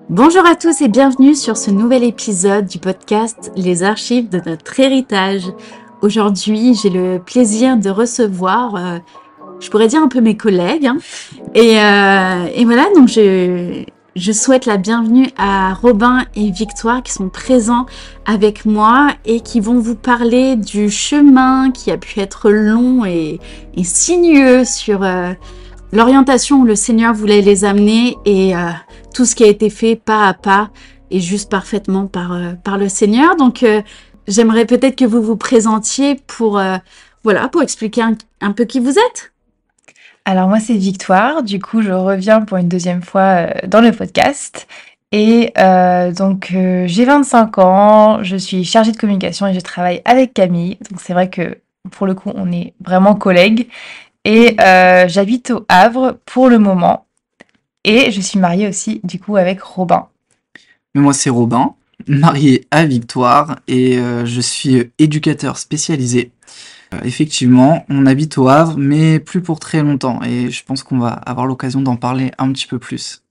Bonjour à tous et bienvenue sur ce nouvel épisode du podcast Les archives de notre héritage. Aujourd'hui, j'ai le plaisir de recevoir, je pourrais dire un peu mes collègues. Et voilà, donc je souhaite la bienvenue à Robin et Victoire qui sont présents avec moi et qui vont vous parler du chemin qui a pu être long et sinueux sur l'orientation où le Seigneur voulait les amener et tout ce qui a été fait pas à pas et juste parfaitement par le Seigneur. Donc, j'aimerais peut-être que vous vous présentiez pour expliquer un peu qui vous êtes. Alors moi c'est Victoire, du coup je reviens pour une deuxième fois dans le podcast et j'ai 25 ans, je suis chargée de communication et je travaille avec Camille, donc c'est vrai que pour le coup on est vraiment collègues et j'habite au Havre pour le moment et je suis mariée aussi du coup avec Robin. Mais moi, c'est Robin, marié à Victoire, et je suis éducateur spécialisé. Effectivement, on habite au Havre, mais plus pour très longtemps, et je pense qu'on va avoir l'occasion d'en parler un petit peu plus.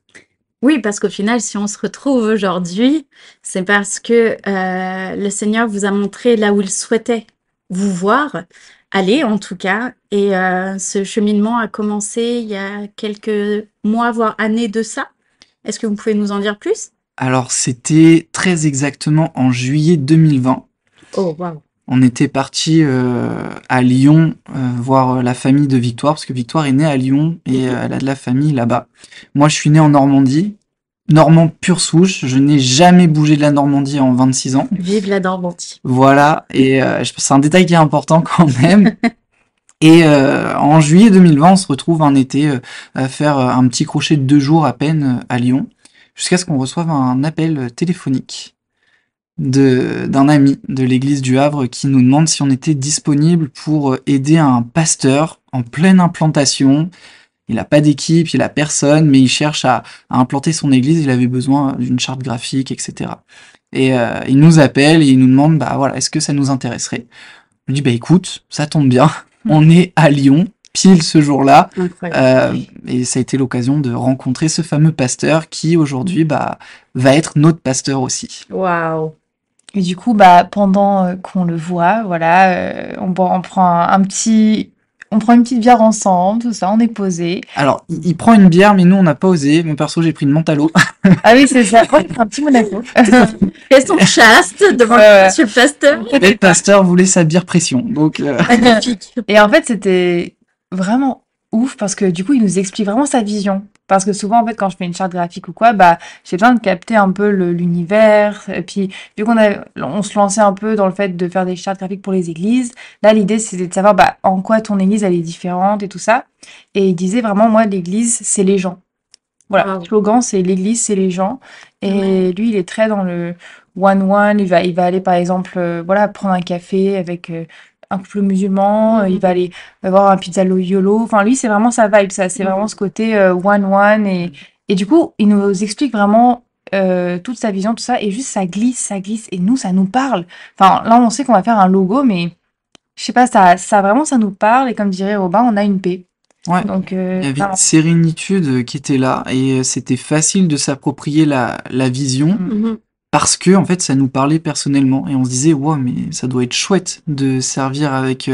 Oui, parce qu'au final, si on se retrouve aujourd'hui, c'est parce que le Seigneur vous a montré là où il souhaitait vous voir, aller en tout cas. Et ce cheminement a commencé il y a quelques mois, voire années de ça. Est-ce que vous pouvez nous en dire plus? Alors, c'était très exactement en juillet 2020. Oh, waouh. On était parti à Lyon voir la famille de Victoire, parce que Victoire est née à Lyon et elle a de la famille là-bas. Moi, je suis né en Normandie, normand pure souche. Je n'ai jamais bougé de la Normandie en 26 ans. Vive la Normandie. Voilà, et c'est un détail qui est important quand même. Et en juillet 2020, on se retrouve un été à faire un petit crochet de 2 jours à peine à Lyon, jusqu'à ce qu'on reçoive un appel téléphonique d'un ami de l'église du Havre qui nous demande si on était disponible pour aider un pasteur en pleine implantation. Il n'a pas d'équipe, il a personne, mais il cherche à implanter son église, il avait besoin d'une charte graphique, etc. Et il nous appelle et il nous demande, bah voilà, est-ce que ça nous intéresserait? On lui dit, bah écoute, ça tombe bien, on est à Lyon, pile ce jour-là, et ça a été l'occasion de rencontrer ce fameux pasteur qui aujourd'hui va être notre pasteur aussi. Waouh. Et du coup pendant qu'on le voit, voilà, on prend on prend une petite bière ensemble, tout ça, on est posé. Alors, il prend une bière, mais nous, on n'a pas osé. Mon perso, j'ai pris une menthe à l'eau. Ah oui, c'est ça. Moi, j'ai pris un petit Monaco. Restons chastes devant monsieur le pasteur. Et le pasteur voulait sa bière pression. Donc, Magnifique. Et en fait, c'était vraiment ouf parce que du coup, il nous explique vraiment sa vision. Parce que souvent, en fait, quand je fais une charte graphique ou quoi, j'ai besoin de capter un peu l'univers. Et puis, vu on se lançait un peu dans le fait de faire des chartes graphiques pour les églises, là, l'idée, c'était de savoir, en quoi ton église, elle est différente et tout ça. Et il disait vraiment, moi, l'église, c'est les gens. Voilà. Wow. Le slogan, c'est l'église, c'est les gens. Et lui, il est très dans le one-one. Il va aller, par exemple, prendre un café avec, un couple musulman, il va aller voir un pizza yolo. Enfin, lui, c'est vraiment sa vibe, ça. C'est vraiment ce côté one-one. Et du coup, il nous explique vraiment toute sa vision, tout ça. Et juste, ça glisse. Et nous, ça nous parle. Enfin, là, on sait qu'on va faire un logo, mais je sais pas, ça vraiment, ça nous parle. Et comme dirait Robin, on a une paix. ouais. Donc, Il y avait une sérénitude qui était là et c'était facile de s'approprier la vision. Parce que en fait ça nous parlait personnellement et on se disait wow, mais ça doit être chouette de servir avec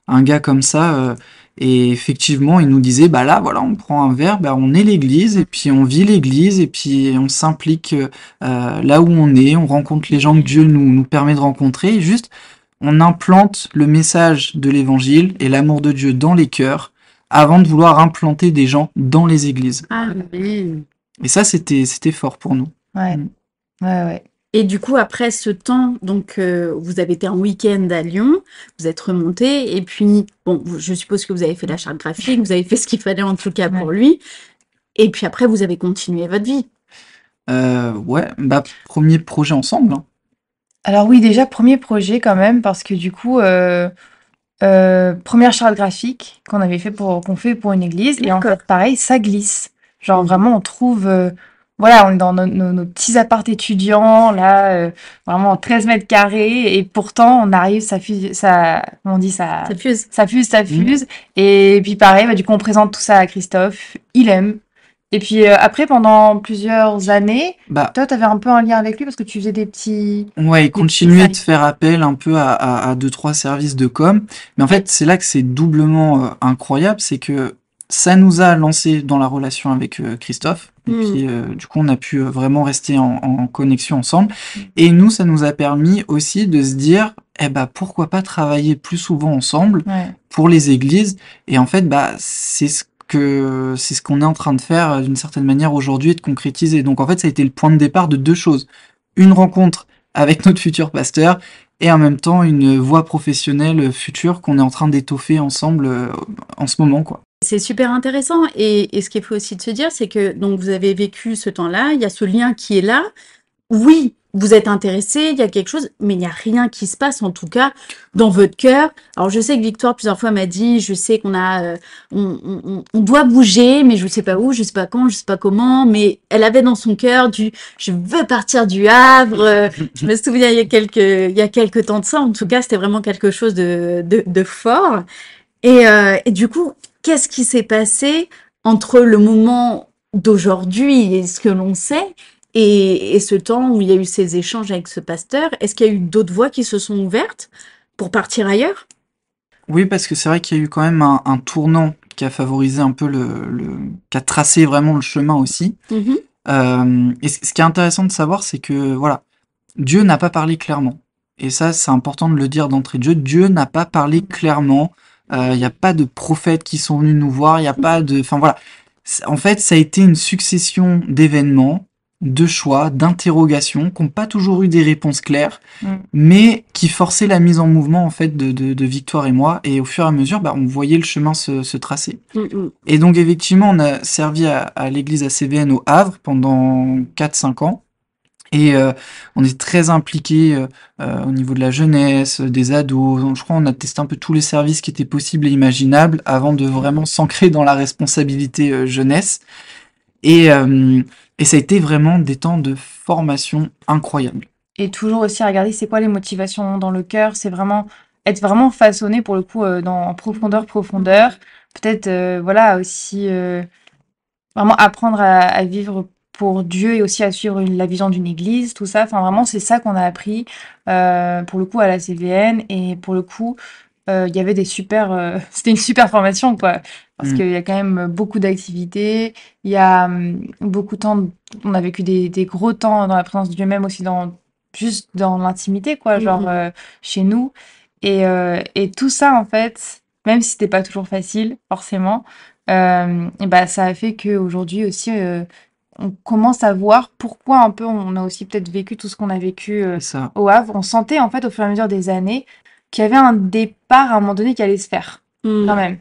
un gars comme ça et effectivement il nous disait bah là voilà on prend un verre, bah on est l'église et puis on vit l'église et puis on s'implique là où on rencontre les gens que Dieu nous permet de rencontrer et juste on implante le message de l'évangile et l'amour de Dieu dans les cœurs avant de vouloir implanter des gens dans les églises. Amen. Et ça c'était fort pour nous. ouais. Ouais. Et du coup, après ce temps, donc vous avez été un week-end à Lyon, vous êtes remonté, et puis, bon, je suppose que vous avez fait la charte graphique, vous avez fait ce qu'il fallait en tout cas pour lui, et puis après, vous avez continué votre vie. Premier projet ensemble. Hein. Alors oui, déjà, premier projet quand même, parce que du coup, première charte graphique qu'on fait pour une église, et en fait, pareil, ça glisse. Genre vraiment, on trouve, on est dans nos petits apparts étudiants, là, vraiment 13 mètres carrés, et pourtant, on arrive, ça fuse. Et puis pareil, du coup, on présente tout ça à Christophe, il aime. Et puis après, pendant plusieurs années, Bah, toi, tu avais un peu un lien avec lui parce que tu faisais des petits, ouais, il des petits continuait de services. faire appel un peu à deux, trois services de com. Mais en Ouais. fait, c'est là que c'est doublement incroyable, c'est que ça nous a lancé dans la relation avec Christophe. Et Mm. puis, du coup, on a pu vraiment rester en connexion ensemble. Mm. Et nous, ça nous a permis aussi de se dire, eh ben, pourquoi pas travailler plus souvent ensemble Ouais. pour les églises. Et en fait, bah, c'est ce qu'on est en train de faire d'une certaine manière aujourd'hui et de concrétiser. Donc, en fait, ça a été le point de départ de deux choses. Une rencontre avec notre futur pasteur et en même temps une voie professionnelle future qu'on est en train d'étoffer ensemble en ce moment, quoi. C'est super intéressant et ce qu'il faut aussi de se dire, c'est que donc vous avez vécu ce temps-là, il y a ce lien qui est là. Oui, vous êtes intéressé, il y a quelque chose, mais il n'y a rien qui se passe, en tout cas, dans votre cœur. Alors, je sais que Victoire, plusieurs fois, m'a dit, je sais qu'on a, on doit bouger, mais je sais pas où, je sais pas quand, je sais pas comment, mais elle avait dans son cœur je veux partir du Havre. Je me souviens, il y a quelques temps de ça, en tout cas, c'était vraiment quelque chose de fort. Et du coup, qu'est-ce qui s'est passé entre le moment d'aujourd'hui et ce que l'on sait et ce temps où il y a eu ces échanges avec ce pasteur? Est-ce qu'il y a eu d'autres voies qui se sont ouvertes pour partir ailleurs? Oui, parce que c'est vrai qu'il y a eu quand même un tournant qui a favorisé un peu qui a tracé vraiment le chemin aussi. Mhm. Et ce qui est intéressant de savoir, c'est que voilà, Dieu n'a pas parlé clairement. Et ça, c'est important de le dire d'entrée de jeu. Dieu n'a pas parlé clairement. Il n'y a pas de prophètes qui sont venus nous voir. Il n'y a pas de. Enfin voilà. En fait, ça a été une succession d'événements, de choix, d'interrogations, qui n'ont pas toujours eu des réponses claires, Mm. mais qui forçaient la mise en mouvement en fait de Victoire et moi. Et au fur et à mesure, bah, on voyait le chemin se tracer. Mhm. Et donc effectivement, on a servi à l'église ACVN au Havre pendant 4-5 ans. Et on est très impliqué au niveau de la jeunesse, des ados. Donc, je crois qu'on a testé un peu tous les services qui étaient possibles et imaginables avant de vraiment s'ancrer dans la responsabilité jeunesse. Et, euh, et ça a été vraiment des temps de formation incroyables. Et toujours aussi regarder c'est quoi les motivations dans le cœur, c'est vraiment être vraiment façonné pour le coup en profondeur, profondeur. Peut-être voilà aussi vraiment apprendre à vivre pour Dieu et aussi à suivre la vision d'une église, tout ça. Enfin, vraiment, c'est ça qu'on a appris pour le coup à la CVN. Et pour le coup, il y avait des super. C'était une super formation, quoi. Parce Mm. qu'il y a quand même beaucoup d'activités. Il y a beaucoup de temps. On a vécu des gros temps dans la présence de Dieu, même aussi juste dans l'intimité, quoi, genre Mhm. chez nous. Et tout ça, en fait, même si c'était pas toujours facile, forcément. Et bah, ça a fait qu'aujourd'hui aussi, on commence à voir pourquoi un peu on a aussi peut-être vécu tout ce qu'on a vécu C'est ça. au Havre. On sentait en fait au fur et à mesure des années qu'il y avait un départ à un moment donné qui allait se faire, quand Mhm. même.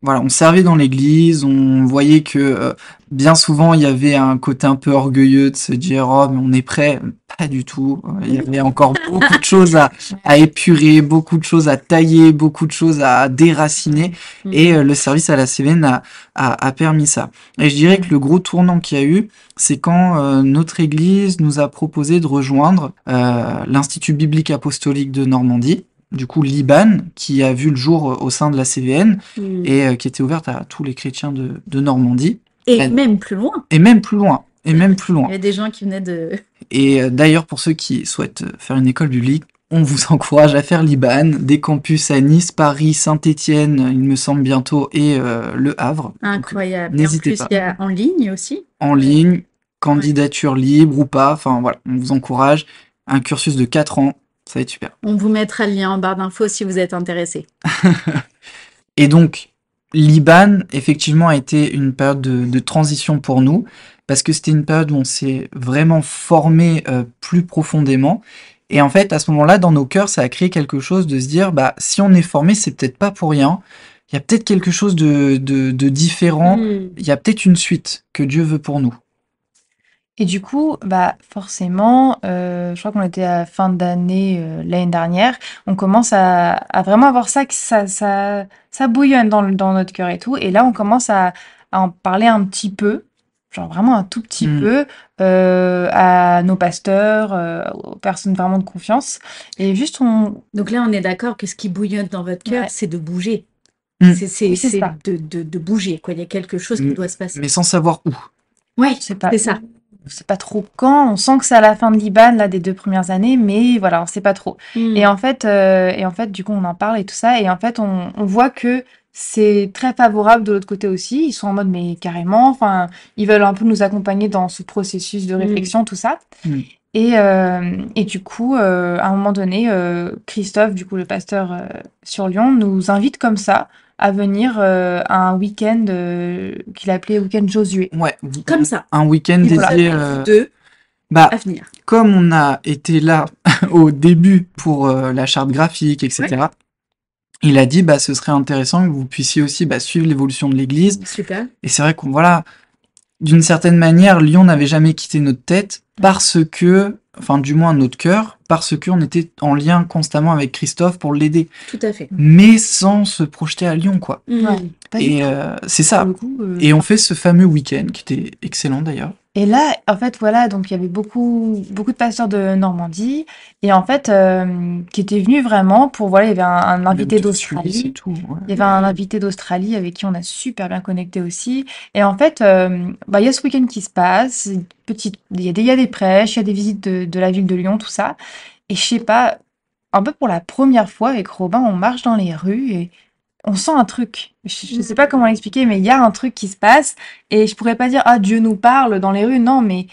Voilà, on servait dans l'église, on voyait que bien souvent il y avait un côté un peu orgueilleux de se dire oh mais on est prêt, pas du tout. Il y avait encore beaucoup de choses à épurer, beaucoup de choses à tailler, beaucoup de choses à déraciner et le service à la CVN a permis ça. Et je dirais que le gros tournant qu'il y a eu, c'est quand notre église nous a proposé de rejoindre l'Institut biblique apostolique de Normandie, du coup l'IBAN, qui a vu le jour au sein de la CVN Mhm. et qui était ouverte à tous les chrétiens de Normandie. Et Elle- même plus loin. Et même plus loin. Et même plus Il y loin. avait des gens qui venaient de... Et d'ailleurs, pour ceux qui souhaitent faire une école biblique, on vous encourage à faire l'IBAN, des campus à Nice, Paris, Saint-Étienne, il me semble bientôt, et Le Havre. Donc, Incroyable. Et en n'hésitez plus, pas. il y a en ligne aussi. En ligne, candidature libre ou pas, enfin voilà, on vous encourage. Un cursus de 4 ans, ça va être super. On vous mettra le lien en barre d'infos si vous êtes intéressé. Et donc, l'IBAN, effectivement, a été une période de transition pour nous, parce que c'était une période où on s'est vraiment formé plus profondément. Et en fait, à ce moment-là, dans nos cœurs, ça a créé quelque chose de se dire, bah, si on est formé, c'est peut-être pas pour rien. Il y a peut-être quelque chose de différent. Mhm. Il y a peut-être une suite que Dieu veut pour nous. Et du coup, bah forcément, je crois qu'on était à fin d'année l'année dernière, on commence à vraiment avoir ça, que ça bouillonne dans notre cœur et tout. Et là, on commence à en parler un petit peu, genre vraiment un tout petit Mm. peu, à nos pasteurs, aux personnes vraiment de confiance. Et juste, Donc là, on est d'accord que ce qui bouillonne dans votre cœur, ouais, c'est de bouger. Mm. C'est oui, c'est ça. de bouger, quoi. Il y a quelque chose qui M- doit se passer. Mais sans savoir où. Ouais, C'est pas, c'est ça. on sait pas trop quand. On sent que c'est à la fin de l'Iban, là, des 2 premières années, mais voilà, on sait pas trop. Mm. Et en fait, du coup, on en parle et tout ça. Et en fait, on voit que c'est très favorable de l'autre côté aussi. Ils sont en mode, mais carrément, enfin, ils veulent un peu nous accompagner dans ce processus de réflexion, tout ça. Mm. Et du coup, à un moment donné, Christophe, du coup, le pasteur sur Lyon, nous invite comme ça à venir à un week-end qu'il appelait Week-end Josué. Ouais, Comme ça. un week-end Il vous dédié. appelle deux Bah, à venir. comme on a été là au début pour la charte graphique, etc., il a dit, bah, ce serait intéressant que vous puissiez aussi suivre l'évolution de l'Église. Super. Et c'est vrai qu'on, voilà, d'une certaine manière, Lyon n'avait jamais quitté notre tête parce que, enfin, du moins notre cœur, parce qu'on était en lien constamment avec Christophe pour l'aider. Tout à fait. Mais sans se projeter à Lyon, quoi. Mm. Ouais, pas du Et tout, c'est pour ça. le coup. Et on fait ce fameux week-end qui était excellent d'ailleurs. Et là, en fait, voilà, donc il y avait beaucoup de pasteurs de Normandie, et en fait, qui étaient venus vraiment pour, voilà, il y avait un invité Même de Suisse et d'Australie. tout, ouais. Il y avait un invité d'Australie avec qui on a super bien connecté aussi. Et en fait, il y a ce week-end qui se passe. Il y a des prêches, il y a des visites de la ville de Lyon, tout ça. Et je sais pas, un peu pour la première fois avec Robin, on marche dans les rues et on sent un truc. Je sais pas comment l'expliquer, mais il y a un truc qui se passe. Et je pourrais pas dire, ah, Dieu nous parle dans les rues. Non, mais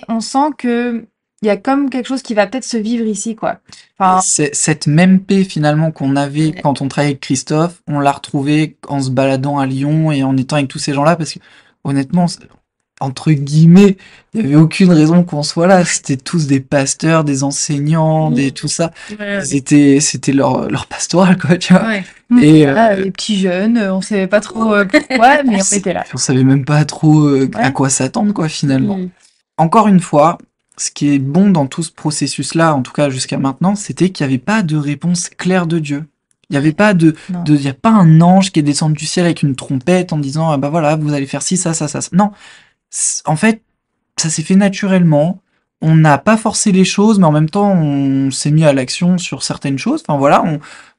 on sent que il y a comme quelque chose qui va peut-être se vivre ici, quoi. Enfin, C'est cette même paix finalement qu'on avait Ouais. quand on travaillait avec Christophe, on l'a retrouvée en se baladant à Lyon et en étant avec tous ces gens-là parce que honnêtement, entre guillemets, il n'y avait aucune raison qu'on soit là. C'était tous des pasteurs, des enseignants, des tout ça. Ouais. C'était leur pastoral quoi, tu vois. Ouais. Et voilà, les petits jeunes, on savait pas trop pourquoi, mais on était là. on savait même pas trop à Ouais. quoi s'attendre quoi finalement. Mm. Encore une fois, ce qui est bon dans tout ce processus-là, en tout cas jusqu'à maintenant, c'était qu'il n'y avait pas de réponse claire de Dieu. Il n'y avait pas Non. il y a pas un ange qui est descendu du ciel avec une trompette en disant, ah bah voilà, vous allez faire ci, ça, ça, ça. Non. En fait, ça s'est fait naturellement. On n'a pas forcé les choses, mais en même temps, on s'est mis à l'action sur certaines choses. Enfin voilà,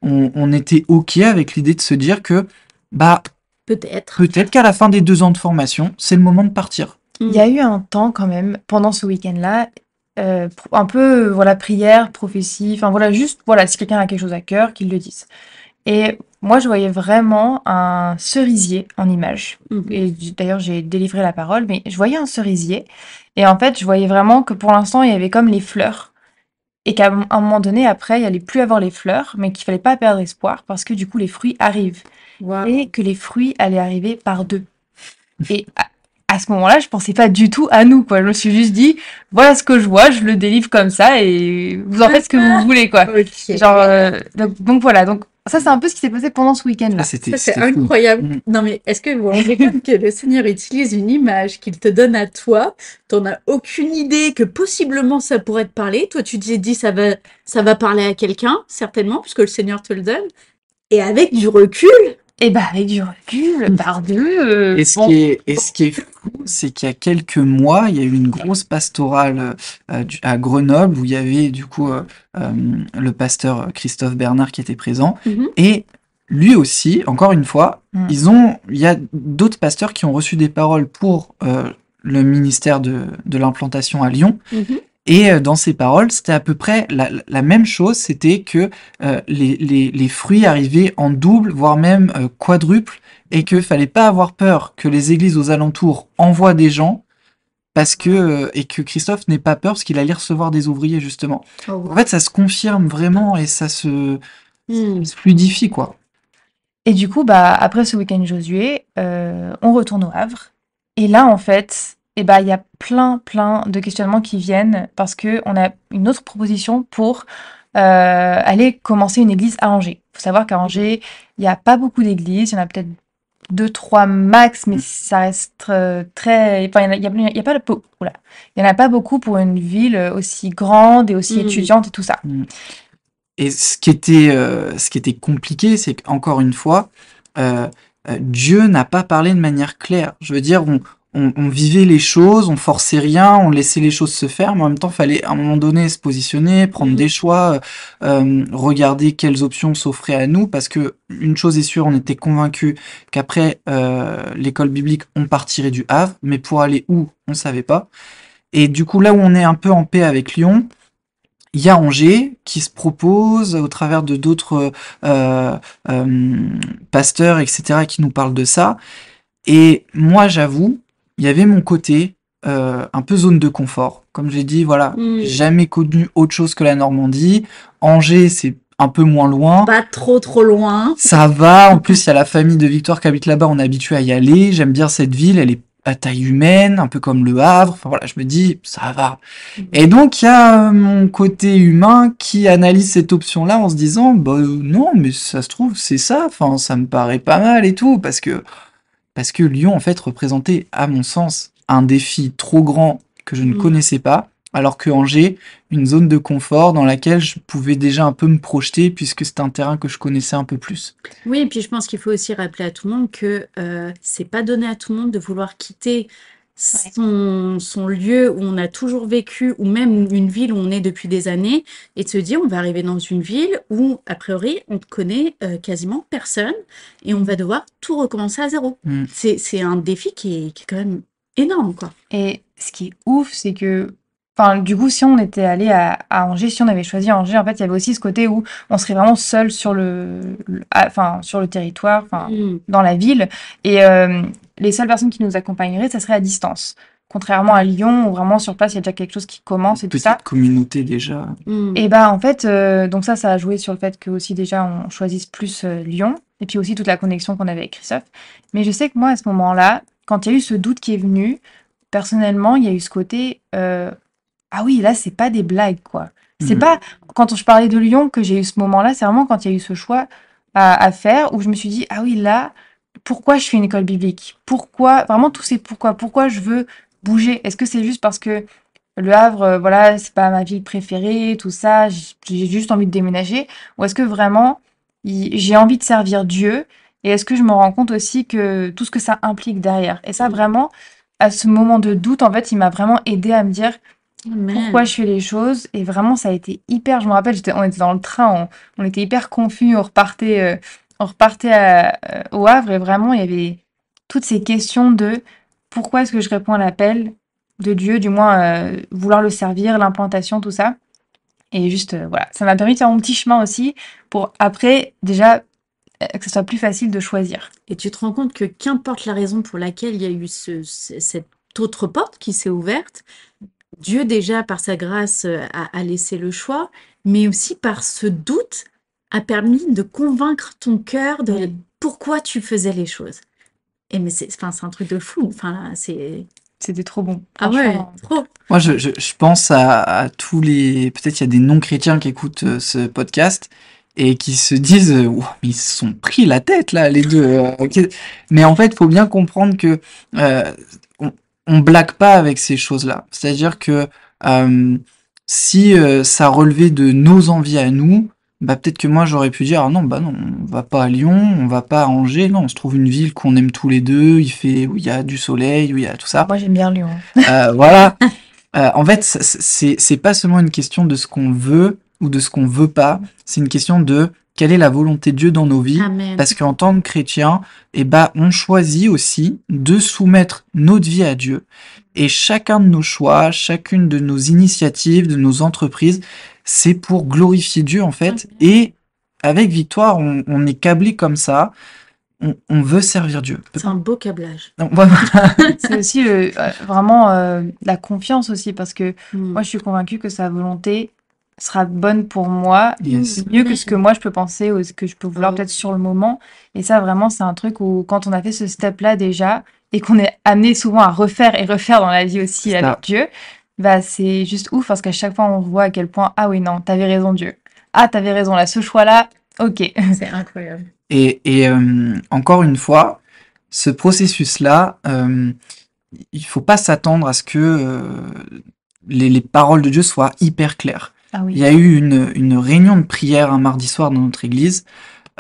on était OK avec l'idée de se dire que, bah, Peut-être. peut-être qu'à la fin des 2 ans de formation, c'est le moment de partir. Il y a eu un temps quand même, pendant ce week-end-là, un peu, voilà, prière, prophétie, enfin voilà, juste, voilà, si quelqu'un a quelque chose à cœur, qu'il le dise. Et moi, je voyais vraiment un cerisier en image. Mhm. Et d'ailleurs, j'ai délivré la parole, mais je voyais un cerisier. Et en fait, je voyais vraiment que pour l'instant, il y avait comme les fleurs. Et qu'à un moment donné, après, il allait plus avoir les fleurs, mais qu'il fallait pas perdre espoir parce que du coup, les fruits arrivent. Wow. Et que les fruits allaient arriver par 2. Et à ce moment-là, je pensais pas du tout à nous, quoi. Je me suis juste dit, voilà ce que je vois, je le délivre comme ça et vous en faites ce que vous voulez, quoi. Ok. Genre, donc voilà. Donc ça, c'est un peu ce qui s'est passé pendant ce week-end-là. Ah, Ça, c'est c'était fou. incroyable. Mm. Non, mais est-ce que vous vous rendez compte que le Seigneur utilise une image qu'il te donne à toi, t'en as aucune idée que possiblement ça pourrait te parler, toi tu t'es dit ça va parler à quelqu'un, certainement, puisque le Seigneur te le donne, et avec du recul, Et bah, avec du recul, par 2, Et ce qui est fou, c'est qu'il y a quelques mois, il y a eu une grosse pastorale à Grenoble où il y avait du coup le pasteur Christophe Bernard qui était présent. Mhm. Et lui aussi, encore une fois, Mm. il y a d'autres pasteurs qui ont reçu des paroles pour le ministère de l'implantation à Lyon. Mhm. Et dans ces paroles, c'était à peu près la même chose, c'était que les fruits arrivaient en double, voire même quadruple, et que fallait pas avoir peur que les églises aux alentours envoient des gens, parce que et que Christophe n'ait pas peur, parce qu'il allait recevoir des ouvriers justement. Oh, En fait, ça se confirme vraiment et ça se mm. fluidifie quoi. Et du coup, bah, après ce week-end Josué, on retourne au Havre. Et là, en fait, il y a plein de questionnements qui viennent parce que on a une autre proposition pour aller commencer une église à Angers. Il faut savoir qu'à Angers, il n'y a pas beaucoup d'églises, il y en a peut-être 2, 3 max, mais ça reste très... Enfin, il y a pas oula. Il y en a pas beaucoup pour une ville aussi grande et aussi Mm. étudiante et tout ça. Et ce qui était compliqué, c'est qu'encore une fois, Dieu n'a pas parlé de manière claire. Je veux dire, on vivait les choses, on forçait rien, on laissait les choses se faire, mais en même temps, fallait à un moment donné se positionner, prendre des choix, regarder quelles options s'offraient à nous, parce que une chose est sûre, on était convaincus qu'après l'école biblique, on partirait du Havre, mais pour aller où, on savait pas. Et du coup, là où on est un peu en paix avec Lyon, il y a Angers qui se propose au travers de d'autres pasteurs, etc., qui nous parlent de ça. Et moi, j'avoue, il y avait mon côté un peu zone de confort. Comme j'ai dit, voilà, j'ai jamais connu autre chose que la Normandie. Angers, c'est un peu moins loin. Pas trop loin. Ça va. En plus, il y a la famille de Victoire qui habite là-bas. On est habitué à y aller. J'aime bien cette ville. Elle est à taille humaine, un peu comme le Havre. Enfin voilà, je me dis, ça va. Et donc, il y a mon côté humain qui analyse cette option-là en se disant, bah non, mais ça se trouve, c'est ça. Enfin, ça me paraît pas mal et tout, parce que Lyon, en fait, représentait, à mon sens, un défi trop grand que je ne connaissais pas, alors que Angers, une zone de confort dans laquelle je pouvais déjà un peu me projeter, puisque c'était un terrain que je connaissais un peu plus. Oui, et puis je pense qu'il faut aussi rappeler à tout le monde que c'est pas donné à tout le monde de vouloir quitter son lieu où on a toujours vécu, ou même une ville où on est depuis des années, et de se dire on va arriver dans une ville où, a priori, on ne connaît quasiment personne, et on va devoir tout recommencer à zéro. C'est un défi qui est quand même énorme, quoi. Et ce qui est ouf, c'est que, enfin, du coup, si on était allé à Angers, si on avait choisi Angers, en fait, il y avait aussi ce côté où on serait vraiment seul sur sur le territoire, dans la ville. Et les seules personnes qui nous accompagneraient, ça serait à distance. Contrairement à Lyon, où vraiment sur place, il y a déjà quelque chose qui commence et tout ça. Petite communauté déjà. Et bah, en fait, donc ça a joué sur le fait que aussi déjà on choisisse plus Lyon. Et puis aussi toute la connexion qu'on avait avec Christophe. Mais je sais que moi, à ce moment-là, quand il y a eu ce doute qui est venu, personnellement, il y a eu ce côté ah oui, là, c'est pas des blagues, quoi. C'est pas quand je parlais de Lyon que j'ai eu ce moment-là, c'est vraiment quand il y a eu ce choix à faire où je me suis dit ah oui, là, pourquoi je fais une école biblique? Pourquoi, vraiment tous ces pourquoi je veux bouger? Est-ce que c'est juste parce que Le Havre, voilà, c'est pas ma ville préférée, tout ça, j'ai juste envie de déménager? Ou est-ce que vraiment j'ai envie de servir Dieu? Et est-ce que je me rends compte aussi que tout ce que ça implique derrière? Et ça, vraiment, à ce moment de doute, en fait, il m'a vraiment aidé à me dire pourquoi je fais les choses. Et vraiment, ça a été hyper. Je me rappelle, on était dans le train, on était hyper confus, on repartait au Havre, et vraiment, il y avait toutes ces questions de pourquoi est-ce que je réponds à l'appel de Dieu, du moins vouloir le servir, l'implantation, tout ça. Et juste, voilà, ça m'a permis de faire mon petit chemin aussi pour après, déjà, que ce soit plus facile de choisir. Et tu te rends compte que qu'importe la raison pour laquelle il y a eu cette autre porte qui s'est ouverte, Dieu déjà, par sa grâce, a laissé le choix, mais aussi par ce doute, a permis de convaincre ton cœur de pourquoi tu faisais les choses. Et mais c'est un truc de fou. Enfin, C'était trop bon. Ah ouais, Franchement. trop. Moi, je pense à tous les... Peut-être il y a des non-chrétiens qui écoutent ce podcast et qui se disent Ouah, mais ils se sont pris la tête, là, les deux. Ok. Mais en fait, il faut bien comprendre que on blague pas avec ces choses-là. C'est-à-dire que si ça relevait de nos envies à nous, bah peut-être que moi j'aurais pu dire ah non, bah non, on va pas à Lyon, on va pas à Angers, non, on se trouve une ville qu'on aime tous les deux, où il y a du soleil, où il y a tout ça. Moi, j'aime bien Lyon. Voilà. En fait, c'est pas seulement une question de ce qu'on veut ou de ce qu'on veut pas, c'est une question de quelle est la volonté de Dieu dans nos vies. Amen. Parce qu'en tant que chrétien, eh ben, on choisit aussi de soumettre notre vie à Dieu. Et chacun de nos choix, chacune de nos initiatives, de nos entreprises, c'est pour glorifier Dieu, en fait. Amen. Et avec Victoire, on est câblé comme ça. On veut servir Dieu. C'est un beau câblage. Donc, voilà. C'est aussi vraiment la confiance aussi, parce que moi, je suis convaincue que sa volonté sera bonne pour moi, Yes. mieux que ce que moi je peux penser ou ce que je peux vouloir peut-être sur le moment. Et ça, vraiment, c'est un truc où quand on a fait ce step-là déjà, et qu'on est amené souvent à refaire et refaire dans la vie aussi C'est avec ça. Dieu, bah c'est juste ouf, parce qu'à chaque fois, on voit à quel point, ah oui, non, t'avais raison, Dieu. Ah, t'avais raison, là, ce choix-là, ok. C'est incroyable. Et encore une fois, ce processus-là, il faut pas s'attendre à ce que les paroles de Dieu soient hyper claires. Ah oui. Il y a eu une réunion de prière un mardi soir dans notre église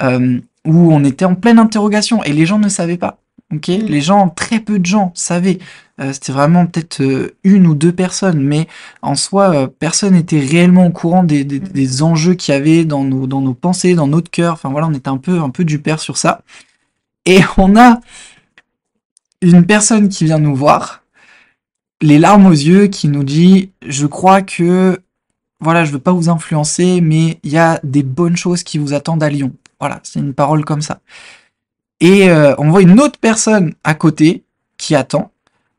où on était en pleine interrogation et les gens ne savaient pas. Ok, les gens, très peu de gens savaient. C'était vraiment peut-être une ou deux personnes, mais en soi, personne n'était réellement au courant des enjeux qu'il y avait dans nos pensées, dans notre cœur. Enfin voilà, on était un peu du père sur ça. Et on a une personne qui vient nous voir, les larmes aux yeux, qui nous dit, je crois que, voilà, je veux pas vous influencer, mais il y a des bonnes choses qui vous attendent à Lyon. Voilà, c'est une parole comme ça. Et on voit une autre personne à côté qui attend.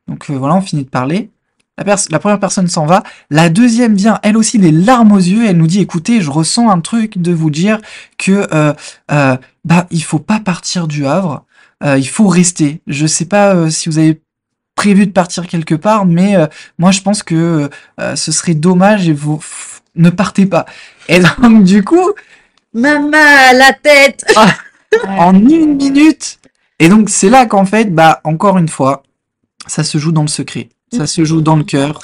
Donc voilà, on finit de parler. La première personne s'en va. La deuxième vient, elle aussi, les larmes aux yeux. Elle nous dit, écoutez, je ressens un truc de vous dire que il faut pas partir du Havre. Il faut rester. Je sais pas si vous avez prévu de partir quelque part, mais moi je pense que ce serait dommage et vous ne partez pas. Et donc du coup, Maman, la tête. en une minute. Et donc c'est là qu'en fait, encore une fois, ça se joue dans le secret, ça se joue dans le cœur.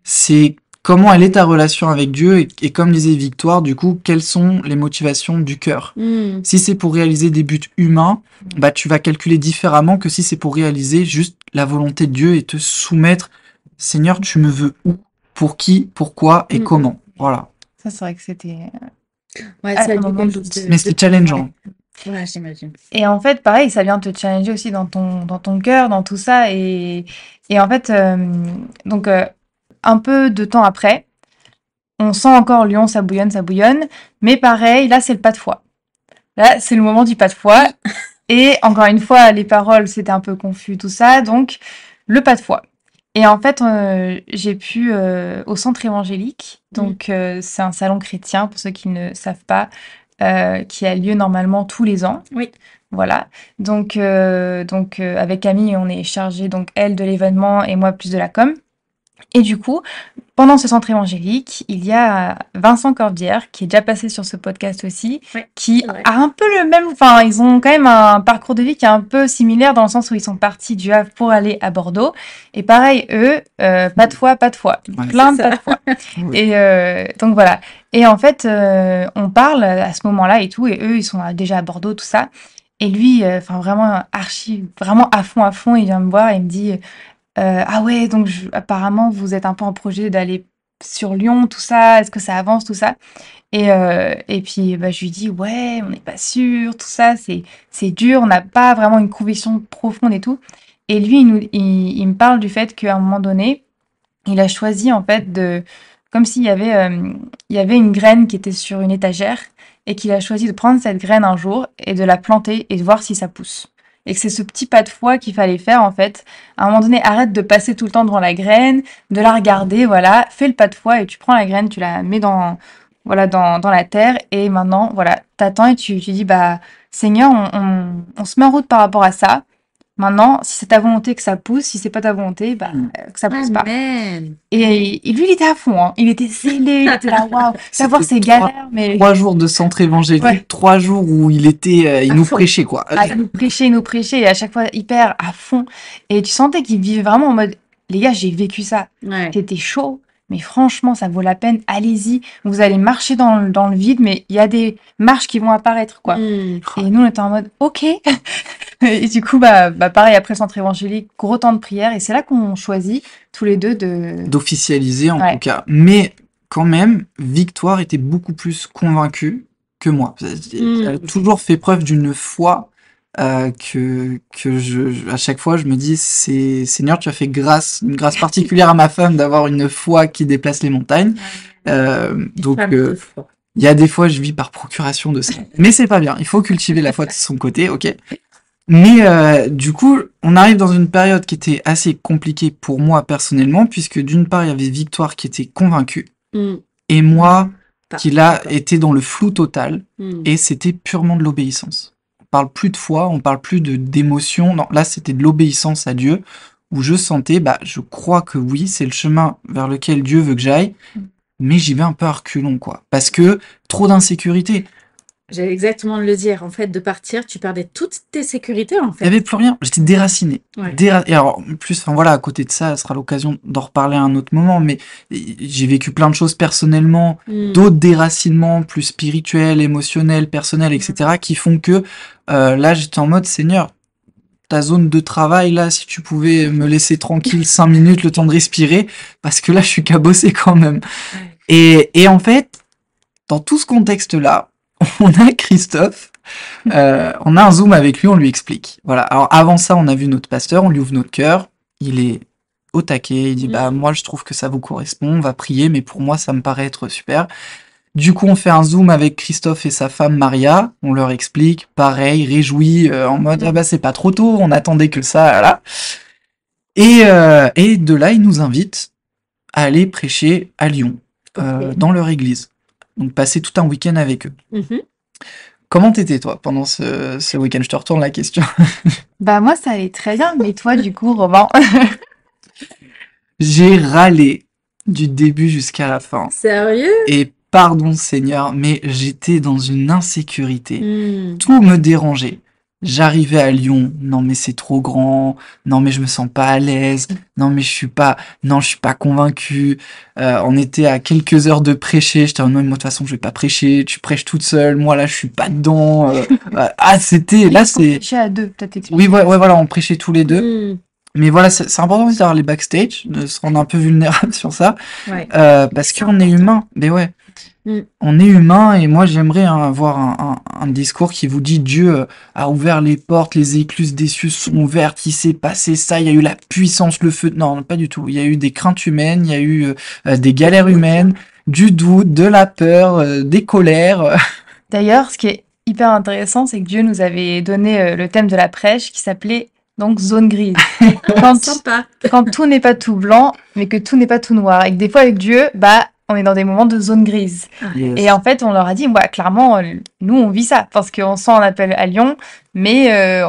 C'est comment elle est ta relation avec Dieu et comme disait Victoire, du coup, quelles sont les motivations du cœur. Si c'est pour réaliser des buts humains, tu vas calculer différemment que si c'est pour réaliser juste la volonté de Dieu et te soumettre. Seigneur, tu me veux où, pour qui, pourquoi et comment. Voilà. Ça, c'est vrai que c'était... Ouais, Ah, ça a un dû moment de quelque doute. chose Mais c'était challengeant. Ouais, j'imagine. Et en fait, pareil, ça vient te challenger aussi dans ton cœur, dans tout ça. Et en fait, donc, un peu de temps après, on sent encore Lyon, ça bouillonne. Mais pareil, là, c'est le pas de foi. Là, c'est le moment du pas de foi. Et encore une fois, les paroles, c'était un peu confus, tout ça. Donc, le pas de foi. Et en fait, j'ai pu au centre évangélique. Donc, c'est un salon chrétien, pour ceux qui ne savent pas, qui a lieu normalement tous les ans. Oui. Voilà. Donc, avec Camille, on est chargé, donc elle de l'événement et moi plus de la com. Et du coup, pendant ce centre évangélique, il y a Vincent Corbière, qui est déjà passé sur ce podcast aussi, Ouais, qui c'est vrai. a un peu le même, enfin, ils ont quand même un parcours de vie qui est un peu similaire dans le sens où ils sont partis du Havre pour aller à Bordeaux. Et pareil, eux, pas de foi, Ouais. plein de C'est ça. pas de foi. Oui. Et donc voilà. Et en fait, on parle à ce moment-là et tout, et eux, ils sont déjà à Bordeaux, tout ça. Et lui, enfin vraiment vraiment à fond, il vient me voir et il me dit, ah ouais, donc apparemment vous êtes un peu en projet d'aller sur Lyon, tout ça, est-ce que ça avance, tout ça? Et puis je lui dis, ouais, on n'est pas sûr, tout ça, c'est dur, on n'a pas vraiment une conviction profonde et tout. Et lui, il me parle du fait qu'à un moment donné, il a choisi en fait comme il y avait une graine qui était sur une étagère et qu'il a choisi de prendre cette graine un jour et de la planter et de voir si ça pousse. Et que c'est ce petit pas de foi qu'il fallait faire en fait. À un moment donné, arrête de passer tout le temps devant la graine, de la regarder, voilà, fais le pas de foi et tu prends la graine, tu la mets dans la terre et maintenant, voilà, t'attends et tu dis, Seigneur, on se met en route par rapport à ça. Maintenant, si c'est ta volonté que ça pousse, si c'est pas ta volonté, que ça pousse pas. Amen. Et lui, il était à fond, hein. Il était zélé, il était là, waouh, savoir ses galères, mais 3 jours de centre évangélique, Ouais. 3 jours où il était, il À nous fond. prêchait quoi. il nous prêchait, et à chaque fois hyper à fond. Et tu sentais qu'il vivait vraiment en mode, les gars, j'ai vécu ça. Ouais. C'était chaud, mais franchement, ça vaut la peine. Allez-y, vous allez marcher dans le vide, mais il y a des marches qui vont apparaître, quoi. Mm. Et nous, on était en mode, ok. Et du coup, pareil, après le centre évangélique, gros temps de prière. Et c'est là qu'on choisit tous les deux D'officialiser en Ouais. tout cas. Mais quand même, Victoire était beaucoup plus convaincue que moi. Elle a toujours fait preuve d'une foi que à chaque fois je me dis, Seigneur, tu as fait une grâce particulière à ma femme d'avoir une foi qui déplace les montagnes. Donc Femme de foi. il y a des fois je vis par procuration de ça, mais c'est pas bien. Il faut cultiver la foi de son côté, ok. Mais du coup, on arrive dans une période qui était assez compliquée pour moi personnellement, puisque d'une part il y avait Victoire qui était convaincue Mm. et moi Pas qui là d'accord. était dans le flou total. Mm. Et c'était purement de l'obéissance. On parle plus de foi, on parle plus d'émotion. Non, là, c'était de l'obéissance à Dieu, où je sentais, je crois que oui, c'est le chemin vers lequel Dieu veut que j'aille, mais j'y vais un peu à reculons, quoi. Parce que trop d'insécurité. J'allais exactement le dire. En fait, de partir, tu perdais toutes tes sécurités, en Il n'y fait. avait plus rien. J'étais déraciné. Ouais. Et alors, en plus, enfin voilà, à côté de ça, ce sera l'occasion d'en reparler à un autre moment, mais j'ai vécu plein de choses personnellement, Mm. d'autres déracinements plus spirituels, émotionnels, personnels, etc., qui font que là, j'étais en mode, Seigneur, ta zone de travail, là, si tu pouvais me laisser tranquille 5 minutes, le temps de respirer, parce que là, je suis cabossé quand même. Et en fait, dans tout ce contexte-là, on a Christophe, on a un Zoom avec lui, on lui explique. Voilà. Alors, avant ça, on a vu notre pasteur, on lui ouvre notre cœur, il est au taquet, il dit, moi, je trouve que ça vous correspond, on va prier, mais pour moi, ça me paraît être super. Du coup, on fait un Zoom avec Christophe et sa femme Maria, on leur explique, pareil, réjoui, en mode, c'est pas trop tôt, on attendait que ça, voilà. Et de là, ils nous invitent à aller prêcher à Lyon, dans leur église. Donc, passer tout un week-end avec eux. Comment t'étais, toi, pendant ce week-end? Je te retourne la question. Bah moi, ça allait très bien, mais toi, du coup, Robin. J'ai râlé du début jusqu'à la fin. Sérieux? Et pardon Seigneur, mais j'étais dans une insécurité. Tout me dérangeait. J'arrivais à Lyon, non mais c'est trop grand, non mais je me sens pas à l'aise, non mais je suis pas convaincu. On était à quelques heures de prêcher, j'étais en mode, moi de toute façon je vais pas prêcher, tu prêches toute seule, moi là je suis pas dedans. C'était, là c'est... On prêchait à deux, peut-être expliquer. Oui, ouais, voilà, on prêchait tous les deux. Mais voilà, c'est important aussi d'avoir les backstage, de se rendre un peu vulnérable sur ça, parce qu'on est humain. Mais ouais, on est humain, et moi j'aimerais avoir un discours qui vous dit Dieu a ouvert les portes, les écluses des cieux sont ouvertes, il s'est passé ça, il y a eu la puissance, le feu. Non, pas du tout. Il y a eu des craintes humaines, il y a eu des galères humaines, du doute, de la peur, des colères. D'ailleurs, ce qui est hyper intéressant, c'est que Dieu nous avait donné le thème de la prêche qui s'appelait donc zone grise. Quand tout n'est pas tout blanc, mais que tout n'est pas tout noir. Et que des fois avec Dieu, on est dans des moments de zone grise. Yes. Et en fait, on leur a dit, clairement, nous, on vit ça. Parce qu'on sent un appel à Lyon, mais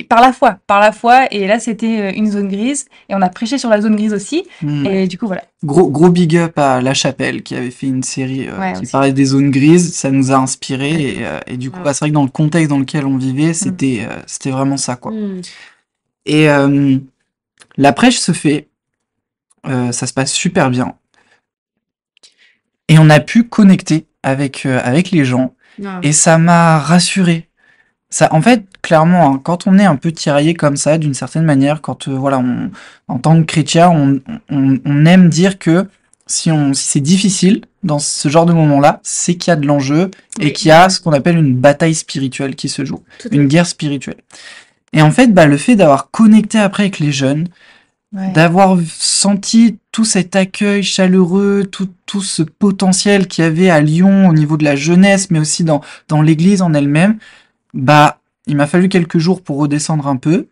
par la foi. Et là, c'était une zone grise. Et on a prêché sur la zone grise aussi. Et du coup, voilà. Gros big up à La Chapelle qui avait fait une série qui parlait des zones grises. Ça nous a inspiré. Et du coup, c'est vrai que dans le contexte dans lequel on vivait, c'était vraiment ça, quoi. Et la prêche se fait. Ça se passe super bien. Et on a pu connecter avec les gens. Et ça m'a rassuré. Ça, en fait, clairement, quand on est un peu tiraillé comme ça, d'une certaine manière, quand en tant que chrétien, on aime dire que si c'est difficile dans ce genre de moment-là, c'est qu'il y a de l'enjeu et qu'il y a ce qu'on appelle une bataille spirituelle qui se joue, une guerre spirituelle. Et en fait, le fait d'avoir connecté après avec les jeunes, d'avoir senti tout cet accueil chaleureux, tout ce potentiel qu'il y avait à Lyon au niveau de la jeunesse, mais aussi dans l'église en elle-même, il m'a fallu quelques jours pour redescendre un peu,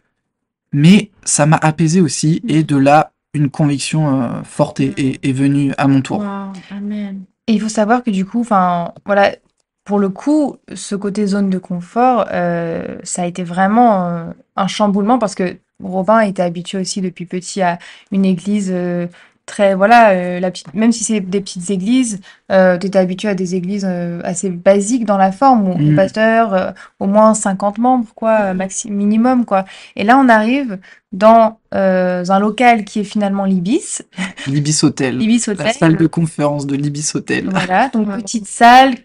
mais ça m'a apaisé aussi, et de là, une conviction forte est venue à mon tour. Wow, amen. Et il faut savoir que du coup, pour le coup, ce côté zone de confort, ça a été vraiment un chamboulement parce que Robin était habitué aussi depuis petit à une église très, même si c'est des petites églises, tu étais habitué à des églises assez basiques dans la forme, où le pasteur, au moins 50 membres, quoi, minimum, quoi. Et là, on arrive dans un local qui est finalement l'Ibis. L'Ibis Hotel. La salle de conférence de l'Ibis Hotel. Voilà, donc petite salle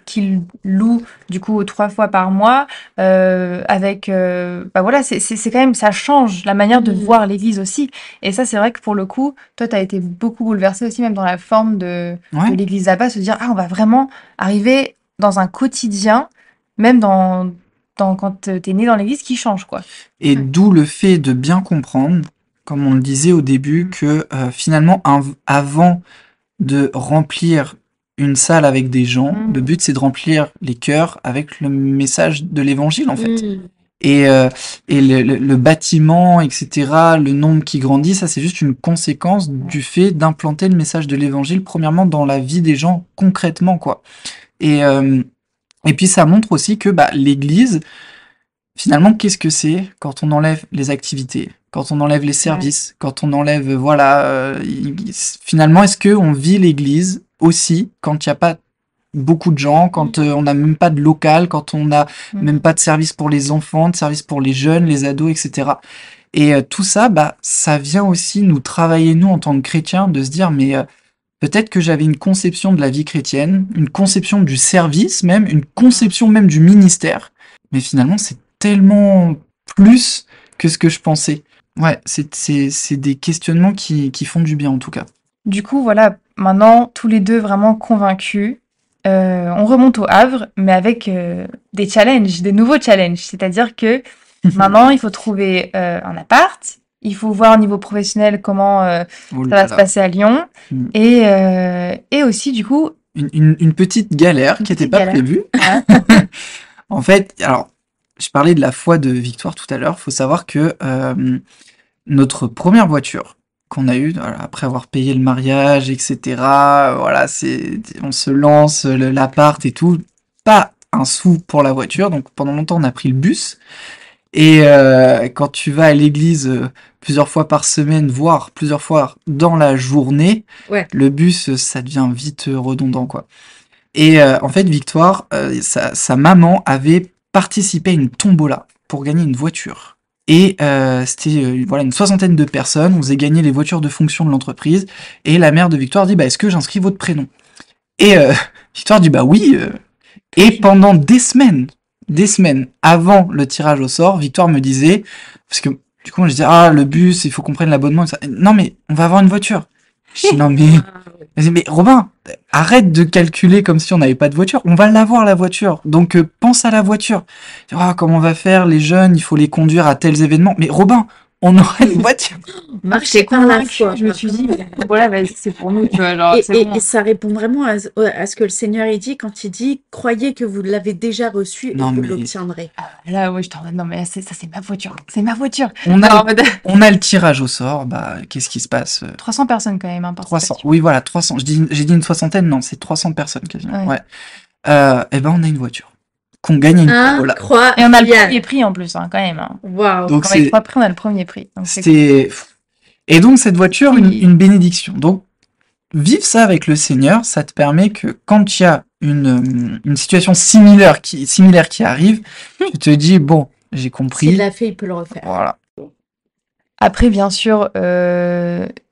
qu'il loue du coup 3 fois par mois, avec c'est quand même, ça change la manière de voir l'église aussi. Et ça, c'est vrai que pour le coup, toi, t'as été beaucoup bouleversé aussi, même dans la forme de l'église là-bas, se dire, on va vraiment arriver dans un quotidien, même dans quand t'es né dans l'église, qui change, quoi. Et d'où le fait de bien comprendre, comme on le disait au début, que finalement, avant de remplir une salle avec des gens, le but c'est de remplir les cœurs avec le message de l'évangile, en fait. Et le bâtiment, etc., le nombre qui grandit, ça c'est juste une conséquence du fait d'implanter le message de l'évangile, premièrement dans la vie des gens concrètement, quoi. Et puis ça montre aussi que l'église, finalement, qu'est-ce que c'est quand on enlève les activités, quand on enlève les services, quand on enlève, finalement, est-ce qu'on vit l'église aussi quand il n'y a pas beaucoup de gens, quand on n'a même pas de local, quand on n'a même pas de service pour les enfants, de service pour les jeunes, les ados, etc. Et tout ça, ça vient aussi nous travailler, nous, en tant que chrétiens, de se dire, mais peut-être que j'avais une conception de la vie chrétienne, une conception du service même, une conception même du ministère, mais finalement, c'est tellement plus que ce que je pensais. Ouais, c'est des questionnements qui font du bien en tout cas. Du coup, voilà, maintenant, tous les deux vraiment convaincus, on remonte au Havre, mais avec des challenges, des nouveaux challenges. C'est-à-dire que maintenant, il faut trouver un appart, il faut voir au niveau professionnel comment Oh ça là va se là. passer à Lyon, Mm. et aussi, du coup, Une petite galère Une qui n'était petite pas galère. prévue. Voilà. En fait, alors, je parlais de la foi de Victoire tout à l'heure. Faut savoir que notre première voiture qu'on a eue, voilà, après avoir payé le mariage, etc., voilà, on se lance, l'appart et tout, pas un sou pour la voiture. Donc pendant longtemps, on a pris le bus. Et quand tu vas à l'église plusieurs fois par semaine, voire plusieurs fois dans la journée, Ouais. le bus, ça devient vite redondant, quoi. Et en fait, Victoire, sa maman avait participé à une tombola pour gagner une voiture. Et c'était voilà, une 60aine de personnes, on faisait gagner les voitures de fonction de l'entreprise, et la mère de Victoire dit, bah, est-ce que j'inscris votre prénom? Et Victoire dit, bah oui. Et pendant des semaines avant le tirage au sort, Victoire me disait, parce que du coup, moi je disais, ah, le bus, il faut qu'on prenne l'abonnement. Et ça. Non, mais on va avoir une voiture. Je dis, non, mais Robin, arrête de calculer comme si on n'avait pas de voiture. On va l'avoir, la voiture. Donc, pense à la voiture. Ah, comment on va faire? Les jeunes, il faut les conduire à tels événements. Mais Robin, on aura une voiture. Marcher par la foi. Je me suis dit, voilà, vas-y, c'est pour nous, tu vois, genre, Et, c'est et- bon. et ça répond vraiment à ce que le Seigneur il dit quand il dit croyez que vous l'avez déjà reçu et Non, vous mais- l'obtiendrez. Là, ouais, je t'en non, mais là, ça, c'est ma voiture. C'est ma voiture. On Non, a, en mode on a le tirage au sort. Bah, qu'est-ce qui se passe? 300 personnes quand même, hein, 300. participation. Oui, voilà, 300. J'ai dit une 60aine, non, c'est 300 personnes quasiment. Ouais. Ouais. Eh ben, on a une voiture. Qu'on gagne une tombola. Et on a le Incroyable. premier prix en plus, hein, quand même. Hein. Waouh. Donc, Quand avec 3 prix, on a le premier prix. Donc c'est cool. c'était. Et donc, cette voiture, Oui. une bénédiction. Donc, vivre ça avec le Seigneur, ça te permet que quand il y a une situation similaire qui arrive, tu te dis, bon, j'ai S'il compris. l'a fait, il peut le refaire. Voilà. Après, bien sûr,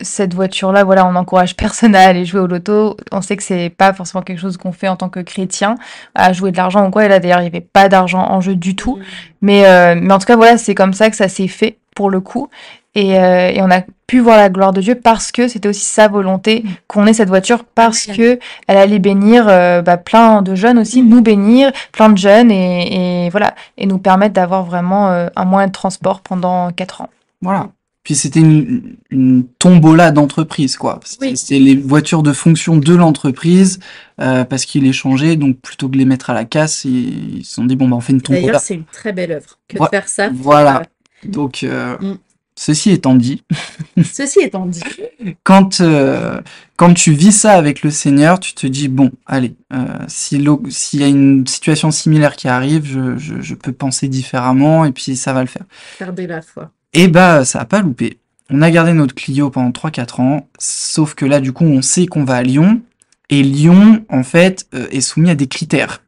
cette voiture-là, voilà, on encourage personne à aller jouer au loto. On sait que c'est pas forcément quelque chose qu'on fait en tant que chrétien, à jouer de l'argent ou quoi. Et là, d'ailleurs, il n'y avait pas d'argent en jeu du tout. Mais en tout cas, voilà, c'est comme ça que ça s'est fait pour le coup. Et on a pu voir la gloire de Dieu parce que c'était aussi sa volonté qu'on ait cette voiture, parce que elle allait bénir plein de jeunes aussi, nous bénir, plein de jeunes et voilà, et nous permettre d'avoir vraiment un moyen de transport pendant 4 ans. Voilà. Puis c'était une tombola d'entreprise, quoi. Oui. C'était les voitures de fonction de l'entreprise, parce qu'ils les changeaient, donc plutôt que de les mettre à la casse, ils se sont dit, bon, bah, on fait une tombola. D'ailleurs, c'est une très belle œuvre que de faire ça. Voilà. Donc, ceci étant dit, Ceci étant dit, quand tu vis ça avec le Seigneur, tu te dis, bon, allez, s'il y a une situation similaire qui arrive, je peux penser différemment, et puis ça va le faire. gardez la foi. Et bah, ça a pas loupé. On a gardé notre Clio pendant 3-4 ans, sauf que là, du coup, on sait qu'on va à Lyon, et Lyon, en fait, est soumis à des critères.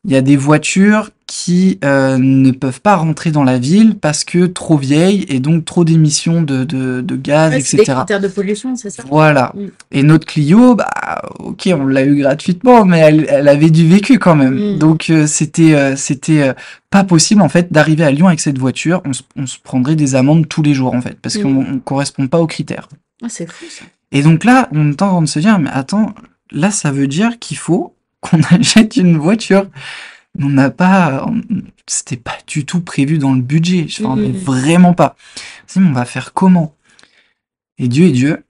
Il y a des voitures qui ne peuvent pas rentrer dans la ville parce que trop vieilles et donc trop d'émissions de gaz, Ouais, c'est des etc. critères de pollution, c'est ça? Voilà. Mm. Et notre Clio, bah, ok, on l'a eu gratuitement, mais elle avait du vécu quand même. Mm. Donc c'était pas possible en fait d'arriver à Lyon avec cette voiture. On se prendrait des amendes tous les jours en fait, parce qu'on correspond pas aux critères. Ah, c'est fou ça. Et donc là, on est en train de se dire, mais attends, là ça veut dire qu'il faut qu'on achète une voiture. On n'a pas, c'était pas du tout prévu dans le budget. Enfin, mais vraiment pas. On va faire comment? Et Dieu est Dieu.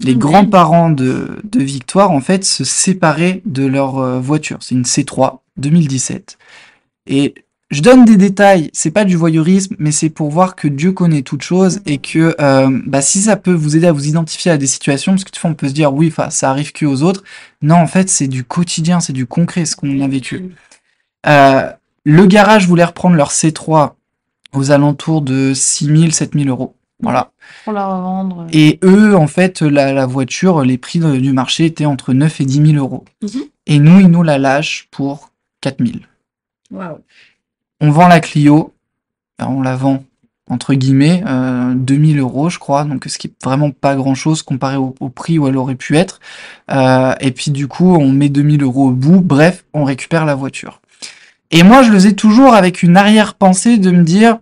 Les Amen. grands-parents de Victoire, en fait, se séparaient de leur voiture. C'est une C3 2017. Et je donne des détails, c'est pas du voyeurisme, mais c'est pour voir que Dieu connaît toutes choses et que si ça peut vous aider à vous identifier à des situations, parce que des fois on peut se dire oui, ça arrive que aux autres. Non, en fait, c'est du quotidien, c'est du concret ce qu'on a vécu. Le garage voulait reprendre leur C3 aux alentours de 6 000, 7 000 euros. Voilà. Pour la revendre. Et eux, en fait, la voiture, les prix du marché étaient entre 9 et 10 000 euros. Et nous, ils nous la lâchent pour 4 000. Waouh. On vend la Clio, on la vend entre guillemets 2 000 euros, je crois, donc ce qui est vraiment pas grand-chose comparé au prix où elle aurait pu être. Et puis du coup, on met 2 000 euros au bout. Bref, on récupère la voiture. Et moi, je le faisais toujours avec une arrière-pensée de me dire,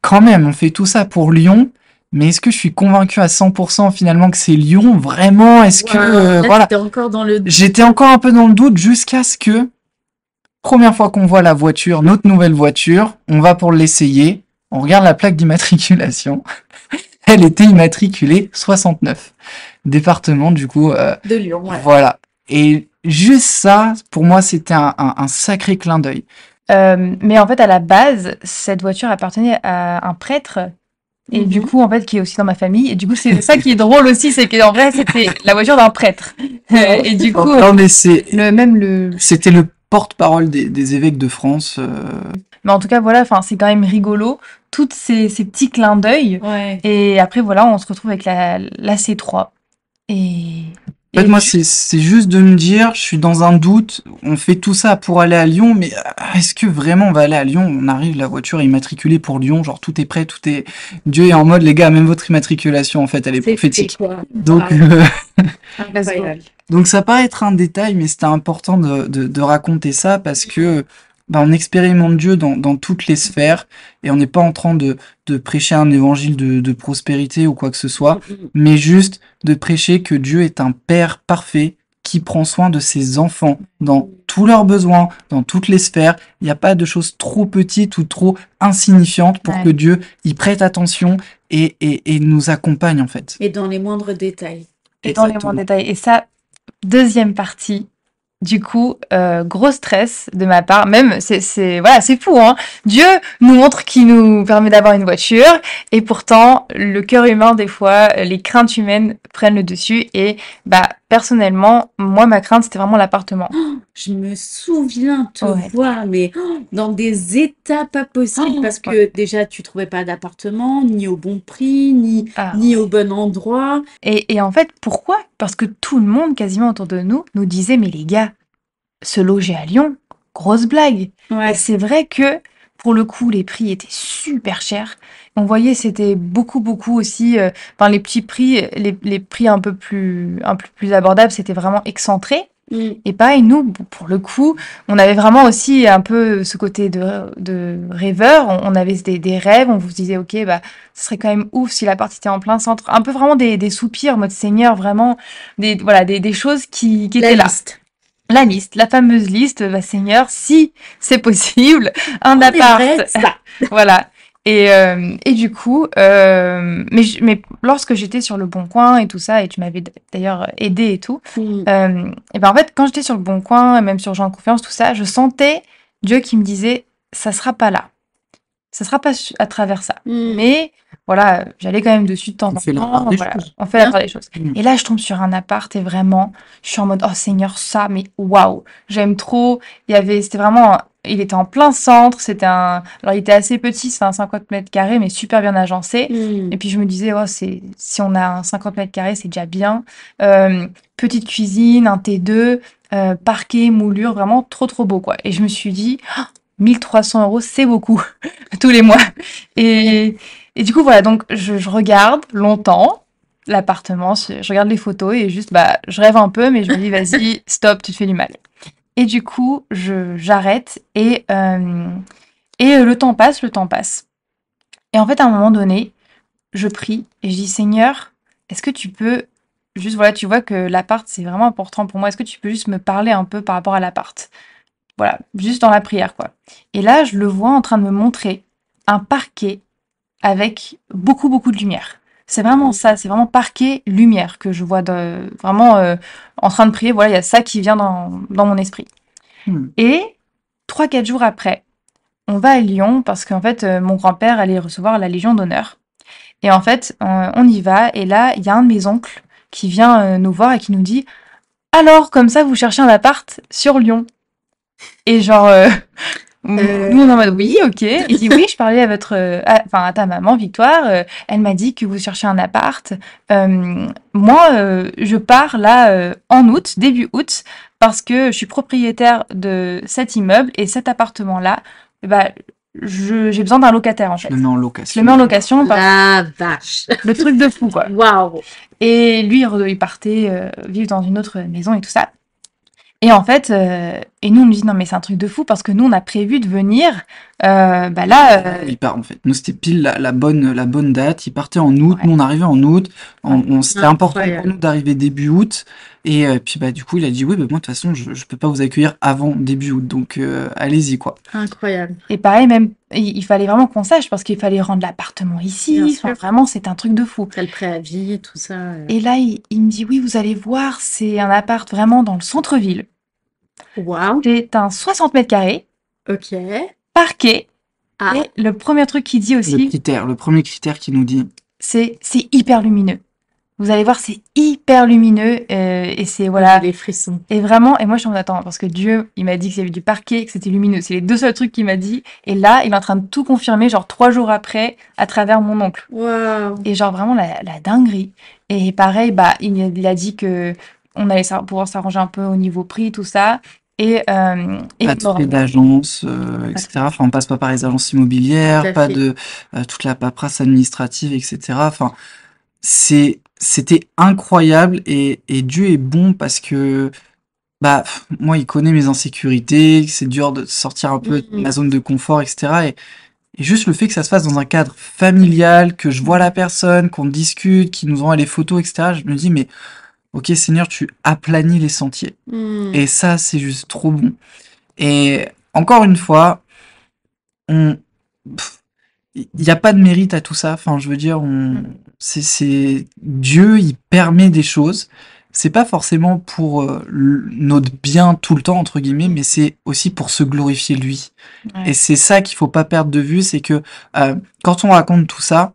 quand même, on fait tout ça pour Lyon, mais est-ce que je suis convaincu à 100% finalement que c'est Lyon, vraiment? Est-ce que, Là, voilà. t'étais encore dans le... J'étais encore un peu dans le doute jusqu'à ce que, première fois qu'on voit la voiture, notre nouvelle voiture, on va pour l'essayer, on regarde la plaque d'immatriculation, elle était immatriculée 69, département du coup, De Lyon, ouais. voilà. Et juste ça, pour moi, c'était un sacré clin d'œil. Mais en fait, à la base, cette voiture appartenait à un prêtre. Et du coup, en fait, qui est aussi dans ma famille. Et du coup, c'est ça qui est drôle aussi, c'est qu'en vrai, c'était la voiture d'un prêtre. Et du coup, Non, mais c'était le porte-parole des évêques de France. Mais en tout cas, voilà, enfin, c'est quand même rigolo. Toutes ces petits clins d'œil. Ouais. Et après, voilà, on se retrouve avec la C3. Et... En fait, moi, c'est juste de me dire, je suis dans un doute, on fait tout ça pour aller à Lyon, mais est-ce que vraiment on va aller à Lyon? On arrive, la voiture est immatriculée pour Lyon, genre tout est prêt, tout est... Dieu est en mode, les gars, même votre immatriculation, en fait, elle est prophétique. Quoi. Donc, Incroyable. donc ça paraît être un détail, mais c'était important de raconter ça parce que on expérimente Dieu dans toutes les sphères et on n'est pas en train de prêcher un évangile de prospérité ou quoi que ce soit, mais juste de prêcher que Dieu est un Père parfait qui prend soin de ses enfants dans tous leurs besoins, dans toutes les sphères. Il n'y a pas de choses trop petites ou trop insignifiantes pour que Dieu y prête attention et nous accompagne en fait. Et dans les moindres détails. Et dans les moindres détails. Et ça, deuxième partie, du coup, gros stress de ma part. Même, voilà, c'est fou, hein. Dieu nous montre qu'il nous permet d'avoir une voiture, et pourtant, le cœur humain, des fois, les craintes humaines prennent le dessus. Et personnellement, moi, ma crainte, c'était vraiment l'appartement. Je me souviens te voir, mais dans des états pas possibles, parce que déjà, tu trouvais pas d'appartement, ni au bon prix, ni au bon endroit. Et en fait, pourquoi? Parce que tout le monde, quasiment autour de nous disait, mais les gars, se loger à Lyon, grosse blague. Ouais. Et c'est vrai que, pour le coup, les prix étaient super chers. On voyait, c'était beaucoup aussi, les petits prix, les prix un peu plus abordables, c'était vraiment excentré. Et pareil, nous, pour le coup, on avait vraiment aussi un peu ce côté de rêveur. On avait des rêves, on vous disait, ok, ce serait quand même ouf si l'appart était en plein centre. Un peu vraiment des soupirs, mode Seigneur, vraiment, des choses qui étaient là. La liste, la fameuse liste, Seigneur, si c'est possible, un appart. Voilà. Et du coup, mais lorsque j'étais sur le Bon Coin et tout ça, et tu m'avais d'ailleurs aidé et tout, et en fait, quand j'étais sur le Bon Coin, et même sur Jean Confiance, tout ça, je sentais Dieu qui me disait, ça sera pas là. Ça sera pas à travers ça. Mais voilà, j'allais quand même dessus de temps en temps. On fait la part des choses. Et là, je tombe sur un appart et vraiment, je suis en mode, oh Seigneur, ça, mais waouh, j'aime trop. C'était vraiment, il était en plein centre. Alors, il était assez petit, c'est un 50 mètres carrés, mais super bien agencé. Et puis, je me disais, oh, si on a un 50 mètres carrés, c'est déjà bien. Petite cuisine, un T2, parquet, moulure, vraiment trop beau, quoi. Et je me suis dit, 1300 €, c'est beaucoup, tous les mois. Et du coup, voilà, donc je regarde longtemps l'appartement, je regarde les photos et juste, je rêve un peu, mais je me dis, vas-y, stop, tu te fais du mal. Et du coup, j'arrête et le temps passe. Et en fait, à un moment donné, je prie et je dis, Seigneur, est-ce que tu peux, juste, voilà, tu vois que l'appart, c'est vraiment important pour moi, est-ce que tu peux juste me parler un peu par rapport à l'appart? Voilà, juste dans la prière, quoi. Et là, je le vois en train de me montrer un parquet avec beaucoup de lumière. C'est vraiment ça, c'est vraiment parquet, lumière que je vois vraiment en train de prier. Voilà, il y a ça qui vient dans mon esprit. Et 3-4 jours après, on va à Lyon parce qu'en fait, mon grand-père allait recevoir la Légion d'honneur. Et en fait, on y va et là, il y a un de mes oncles qui vient nous voir et qui nous dit « Alors, comme ça, vous cherchez un appart sur Lyon ?» Et genre, nous on est en mode oui, ok. Il dit oui, je parlais à ta maman Victoire. Elle m'a dit que vous cherchez un appart. Moi, je pars là en août, début août, parce que je suis propriétaire de cet immeuble et cet appartement-là. J'ai besoin d'un locataire en fait. Je le mets en location. Je le mets en location. La vache. Le truc de fou, quoi. Waouh. Et lui, il partait vivre dans une autre maison et tout ça. Et en fait, et nous, on nous dit, non, mais c'est un truc de fou parce que nous, on a prévu de venir. Il part en fait. Nous, c'était pile la bonne date. Il partait en août. Ouais. Nous, on arrivait en août. C'était important Incroyable. pour nous d'arriver début août. Et puis, du coup, il a dit, oui, moi, de toute façon, je peux pas vous accueillir avant début août. Donc, allez-y, quoi. Incroyable. Et pareil, même, il fallait vraiment qu'on sache parce qu'il fallait rendre l'appartement ici. Bien Enfin, sûr. vraiment, c'est un truc de fou. T'as le préavis, tout ça. Et là, il me dit, oui, vous allez voir, c'est un appart vraiment dans le centre-ville. Waouh. C'est un 60 mètres carrés, Ok. parquet. Ah, Et le premier truc qu'il dit aussi, Le premier critère qu'il nous dit, c'est hyper lumineux. Vous allez voir, c'est hyper lumineux et c'est voilà. les frissons. Et vraiment, et moi je suis en mode, attends, parce que Dieu, il m'a dit qu'il y avait du parquet, que c'était lumineux. C'est les deux seuls trucs qu'il m'a dit. Et là, il est en train de tout confirmer, genre 3 jours après, à travers mon oncle. Waouh. Et genre vraiment la dinguerie. Et pareil, il a dit que on allait pouvoir s'arranger un peu au niveau prix, tout ça. Et pas de frais d'agence, etc. Enfin, on passe pas par les agences Tout immobilières, à pas fait. de toute la paperasse administrative, etc. Enfin, c'était incroyable et Dieu est bon parce que moi, il connaît mes insécurités, que c'est dur de sortir un peu de ma zone de confort, etc. Et juste le fait que ça se fasse dans un cadre familial, que je vois la personne, qu'on discute, qu'ils nous envoie les photos, etc. Je me dis, mais ok Seigneur, tu aplanis les sentiers. Hmm. Et ça, c'est juste trop bon. Et encore une fois, il n'y a pas de mérite à tout ça. Enfin, je veux dire, c'est Dieu, il permet des choses. C'est pas forcément pour notre bien tout le temps entre guillemets, mais c'est aussi pour se glorifier lui. Ouais. Et c'est ça qu'il faut pas perdre de vue, c'est que quand on raconte tout ça,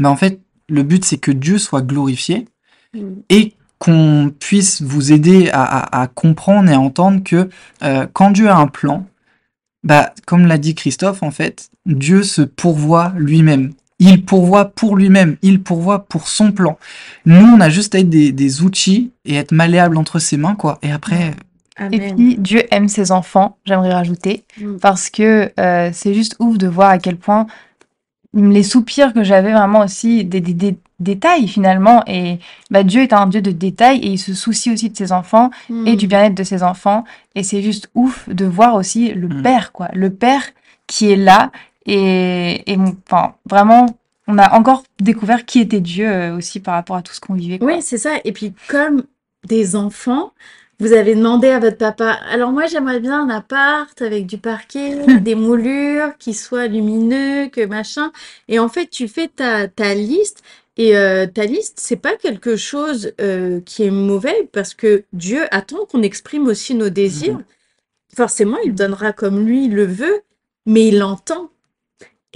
en fait, le but c'est que Dieu soit glorifié et qu'on puisse vous aider à comprendre et à entendre que quand Dieu a un plan, comme l'a dit Christophe, en fait, Dieu se pourvoit lui-même. Il pourvoit pour lui-même, il pourvoit pour son plan. Nous, on a juste à être des outils et être malléables entre ses mains, quoi. Et après, Et puis, Dieu aime ses enfants, j'aimerais rajouter, parce que c'est juste ouf de voir à quel point les soupirs que j'avais vraiment aussi, des détails finalement, et Dieu est un Dieu de détails et il se soucie aussi de ses enfants et du bien-être de ses enfants, et c'est juste ouf de voir aussi le Père, quoi, le Père qui est là, enfin, vraiment, on a encore découvert qui était Dieu aussi par rapport à tout ce qu'on vivait, quoi. Oui, c'est ça. Et puis, comme des enfants, vous avez demandé à votre papa, alors moi, j'aimerais bien un appart avec du parquet, des moulures, qui soit lumineux, que machin. Et en fait, tu fais ta liste. Et ta liste, c'est pas quelque chose qui est mauvais parce que Dieu attend qu'on exprime aussi nos désirs. Forcément, il donnera comme lui le veut, mais il entend.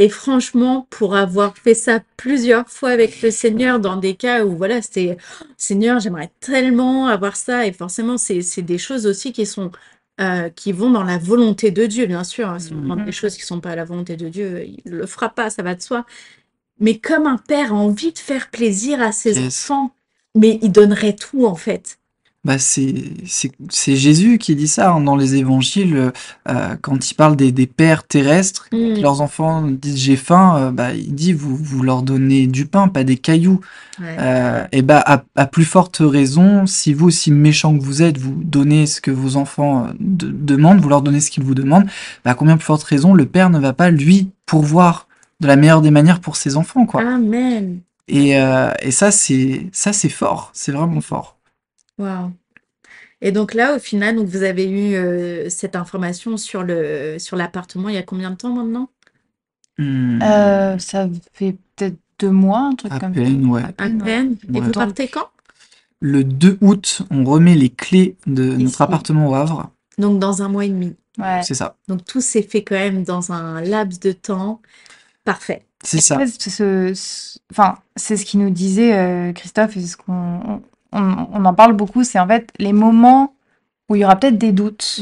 Et franchement, pour avoir fait ça plusieurs fois avec le Seigneur dans des cas où voilà, c'était Seigneur, j'aimerais tellement avoir ça. Et forcément, c'est des choses aussi qui vont dans la volonté de Dieu, bien sûr. Hein. Si on demande des choses qui sont pas à la volonté de Dieu, il le fera pas, ça va de soi. Mais comme un père a envie de faire plaisir à ses enfants, mais il donnerait tout en fait. c'est Jésus qui dit ça hein, dans les évangiles quand il parle des pères terrestres, quand leurs enfants disent j'ai faim, il dit vous leur donnez du pain, pas des cailloux. Ouais. À plus forte raison, si vous aussi méchants que vous êtes, vous donnez ce que vos enfants demandent, vous leur donnez ce qu'ils vous demandent, à combien plus forte raison le père ne va pas lui pourvoir de la meilleure des manières pour ses enfants, quoi. Amen. Et ça c'est fort, c'est vraiment fort. Waouh. Et donc là, au final, donc vous avez eu cette information sur l'appartement il y a combien de temps maintenant? Ça fait peut-être 2 mois, un truc À comme peine, ça. ouais. À peine. Et Ouais. vous partez quand? Le 2 août, on remet les clés de Ici. notre appartement au Havre. Donc dans 1 mois et demi. Ouais. C'est ça. Donc tout s'est fait quand même dans un laps de temps parfait. C'est Et ça. en fait, enfin, c'est ce qu'il nous disait Christophe, et c'est ce qu'on on en parle beaucoup, c'est en fait les moments où il y aura peut-être des doutes.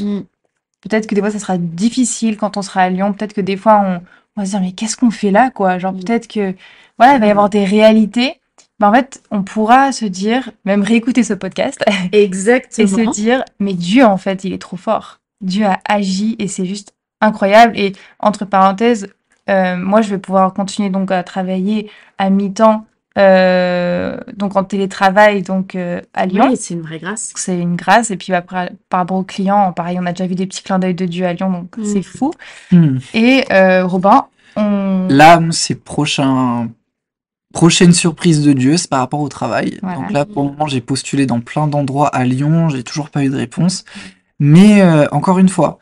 Peut-être que des fois ça sera difficile quand on sera à Lyon, peut-être que des fois on va se dire mais qu'est-ce qu'on fait là quoi? Genre peut-être que voilà, il va y avoir des réalités. En fait, on pourra se dire, même réécouter ce podcast Exactement. et se dire mais Dieu en fait, il est trop fort. Dieu a agi et c'est juste incroyable. Et entre parenthèses, moi je vais pouvoir continuer donc à travailler à mi-temps donc en télétravail donc à Lyon. Oui, c'est une vraie grâce. C'est une grâce. Et puis après, par rapport aux clients, pareil, on a déjà vu des petits clins d'œil de Dieu à Lyon, donc c'est fou. Et Robin, Là, c'est prochaine surprise de Dieu, c'est par rapport au travail. Voilà. Donc là, pour le moment, j'ai postulé dans plein d'endroits à Lyon, j'ai toujours pas eu de réponse. Mais encore une fois,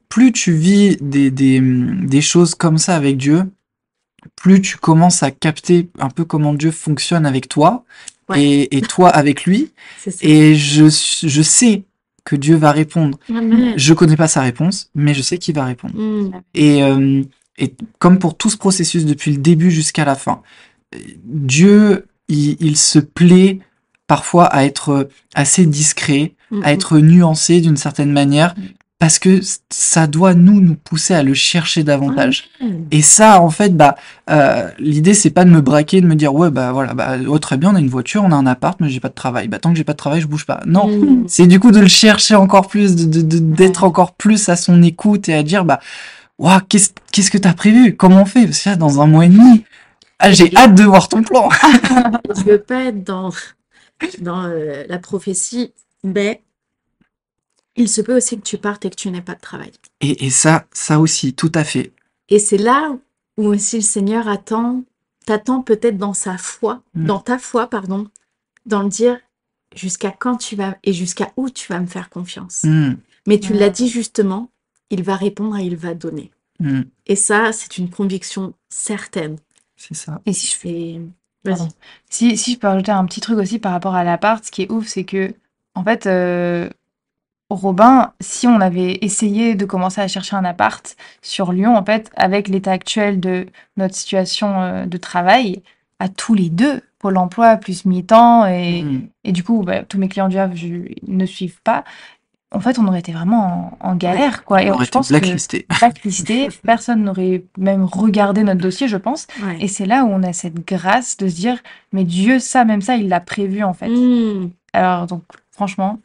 plus tu vis des choses comme ça avec Dieu, plus tu commences à capter un peu comment Dieu fonctionne avec toi et toi avec lui. C'est ça. Et je sais que Dieu va répondre. Amen. Je connais pas sa réponse, mais je sais qu'il va répondre. Mm. Et comme pour tout ce processus depuis le début jusqu'à la fin, Dieu, il se plaît parfois à être assez discret, à être nuancé d'une certaine manière, parce que ça doit nous pousser à le chercher davantage. Amen. Et ça, en fait, l'idée, c'est pas de me braquer, de me dire, ouais, très bien, on a une voiture, on a un appart, mais j'ai pas de travail. Tant que j'ai pas de travail, je bouge pas. Non, c'est du coup de le chercher encore plus, d'être encore plus à son écoute et à dire, waouh, qu'est-ce que t'as prévu? Comment on fait? Parce que là, dans 1 mois et demi, j'ai hâte de voir ton plan. Je veux pas être dans la prophétie, mais il se peut aussi que tu partes et que tu n'aies pas de travail. Et ça aussi, tout à fait. Et c'est là où aussi le Seigneur t'attend peut-être dans sa foi, dans ta foi, pardon, dans le dire jusqu'à quand tu vas et jusqu'à où tu vas me faire confiance. Mais tu l'as dit justement, il va répondre et il va donner. Et ça, c'est une conviction certaine. C'est ça. Et si Vas-y. Si je peux rajouter un petit truc aussi par rapport à l'appart, ce qui est ouf, c'est que, en fait, Robin, si on avait essayé de commencer à chercher un appart sur Lyon, en fait, avec l'état actuel de notre situation de travail, à tous les deux, Pôle emploi plus mi-temps, et du coup, tous mes clients du Havre ne suivent pas. En fait, on aurait été vraiment en galère, quoi. Et On aurait je pense été blacklisté. Blacklisté, personne n'aurait même regardé notre dossier, je pense. Ouais. Et c'est là où on a cette grâce de se dire, mais Dieu, même ça, il l'a prévu, en fait. Alors, donc, franchement,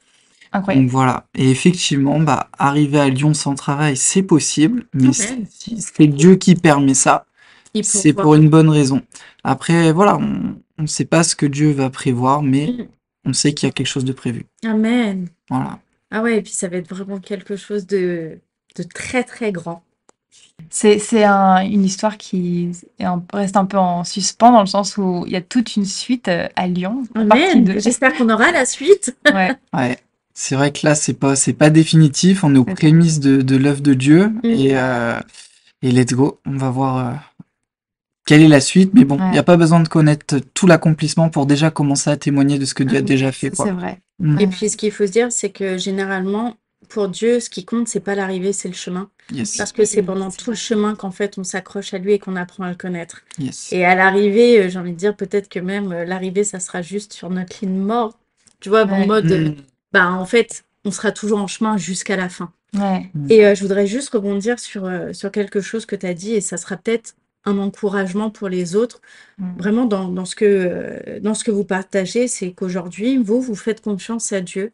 incroyable. Donc voilà. Et effectivement, arriver à Lyon sans travail, c'est possible, mais c'est Dieu qui permet ça. C'est pour une bonne raison. Après, voilà, on ne sait pas ce que Dieu va prévoir, mais on sait qu'il y a quelque chose de prévu. Amen. Voilà. Ah ouais, et puis ça va être vraiment quelque chose de très très grand. C'est une histoire qui reste un peu en suspens, dans le sens où il y a toute une suite à Lyon. Amen. J'espère qu'on aura la suite. Ouais. C'est vrai que là, c'est pas définitif. On est aux prémices de l'œuvre de Dieu. Et let's go. On va voir quelle est la suite. Mais bon, il n'y a pas besoin de connaître tout l'accomplissement pour déjà commencer à témoigner de ce que Dieu a déjà fait. C'est vrai. Et puis, ce qu'il faut se dire, c'est que généralement, pour Dieu, ce qui compte, c'est pas l'arrivée, c'est le chemin. Yes. Parce que c'est pendant tout le chemin qu'en fait, on s'accroche à lui et qu'on apprend à le connaître. Yes. Et à l'arrivée, j'ai envie de dire, peut-être que même l'arrivée, ça sera juste sur notre ligne morte. Tu vois, en mode, en fait, on sera toujours en chemin jusqu'à la fin. Et je voudrais juste rebondir sur quelque chose que tu as dit, et ça sera peut-être un encouragement pour les autres, vraiment dans ce que vous partagez, c'est qu'aujourd'hui, vous faites confiance à Dieu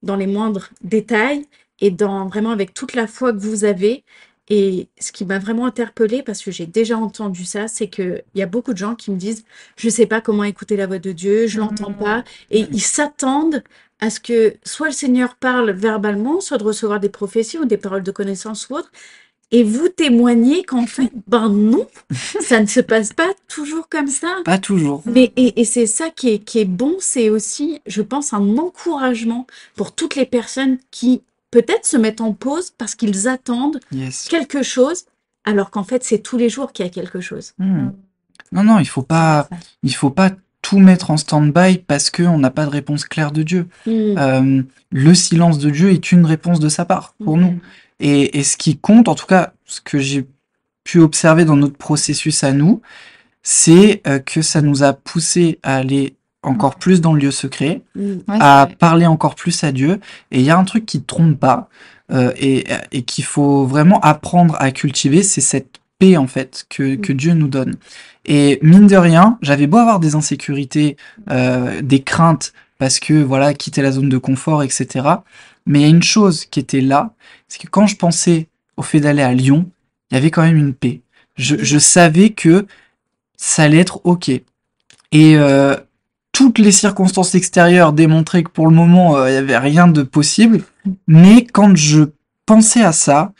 dans les moindres détails et vraiment avec toute la foi que vous avez. Et ce qui m'a vraiment interpellée, parce que j'ai déjà entendu ça, c'est qu'il y a beaucoup de gens qui me disent « Je ne sais pas comment écouter la voix de Dieu, je ne l'entends pas. » Et ils s'attendent à ce que soit le Seigneur parle verbalement, soit de recevoir des prophéties ou des paroles de connaissance ou autre. Et vous témoignez qu'en fait, non, ça ne se passe pas toujours comme ça. Pas toujours. Mais, et c'est ça qui est bon, c'est aussi, je pense, un encouragement pour toutes les personnes qui peut-être se mettent en pause parce qu'ils attendent quelque chose, alors qu'en fait, c'est tous les jours qu'il y a quelque chose. Non, il faut pas tout mettre en stand-by parce qu'on n'a pas de réponse claire de Dieu. Le silence de Dieu est une réponse de sa part pour nous. Et ce qui compte, en tout cas, ce que j'ai pu observer dans notre processus à nous, c'est que ça nous a poussé à aller encore plus dans le lieu secret, à parler encore plus à Dieu. Et il y a un truc qui ne trompe pas et qu'il faut vraiment apprendre à cultiver, c'est cette paix en fait que Dieu nous donne. Et mine de rien, j'avais beau avoir des insécurités, des craintes, parce que voilà, quitter la zone de confort, etc. Mais il y a une chose qui était là, c'est que quand je pensais au fait d'aller à Lyon, il y avait quand même une paix. Je savais que ça allait être OK. Et toutes les circonstances extérieures démontraient que pour le moment, il y avait rien de possible. Mais quand je pensais à ça,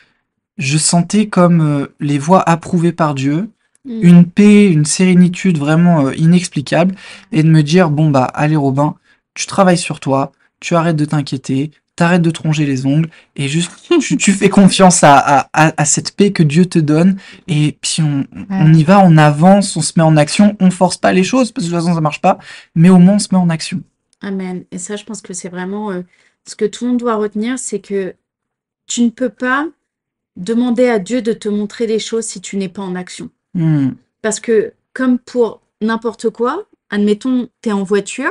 je sentais comme les voies approuvées par Dieu, une paix, une sérénitude vraiment inexplicable, et de me dire, bon bah, allez Robin, tu travailles sur toi, tu arrêtes de t'inquiéter, t'arrêtes de te ronger les ongles, et juste tu fais confiance à cette paix que Dieu te donne, et puis on y va, on avance, on se met en action, on force pas les choses, parce que de toute façon ça marche pas, mais au moins on se met en action. Amen. Et ça, je pense que c'est vraiment ce que tout le monde doit retenir, c'est que tu ne peux pas demander à Dieu de te montrer les choses si tu n'es pas en action. Parce que, comme pour n'importe quoi, admettons, tu es en voiture,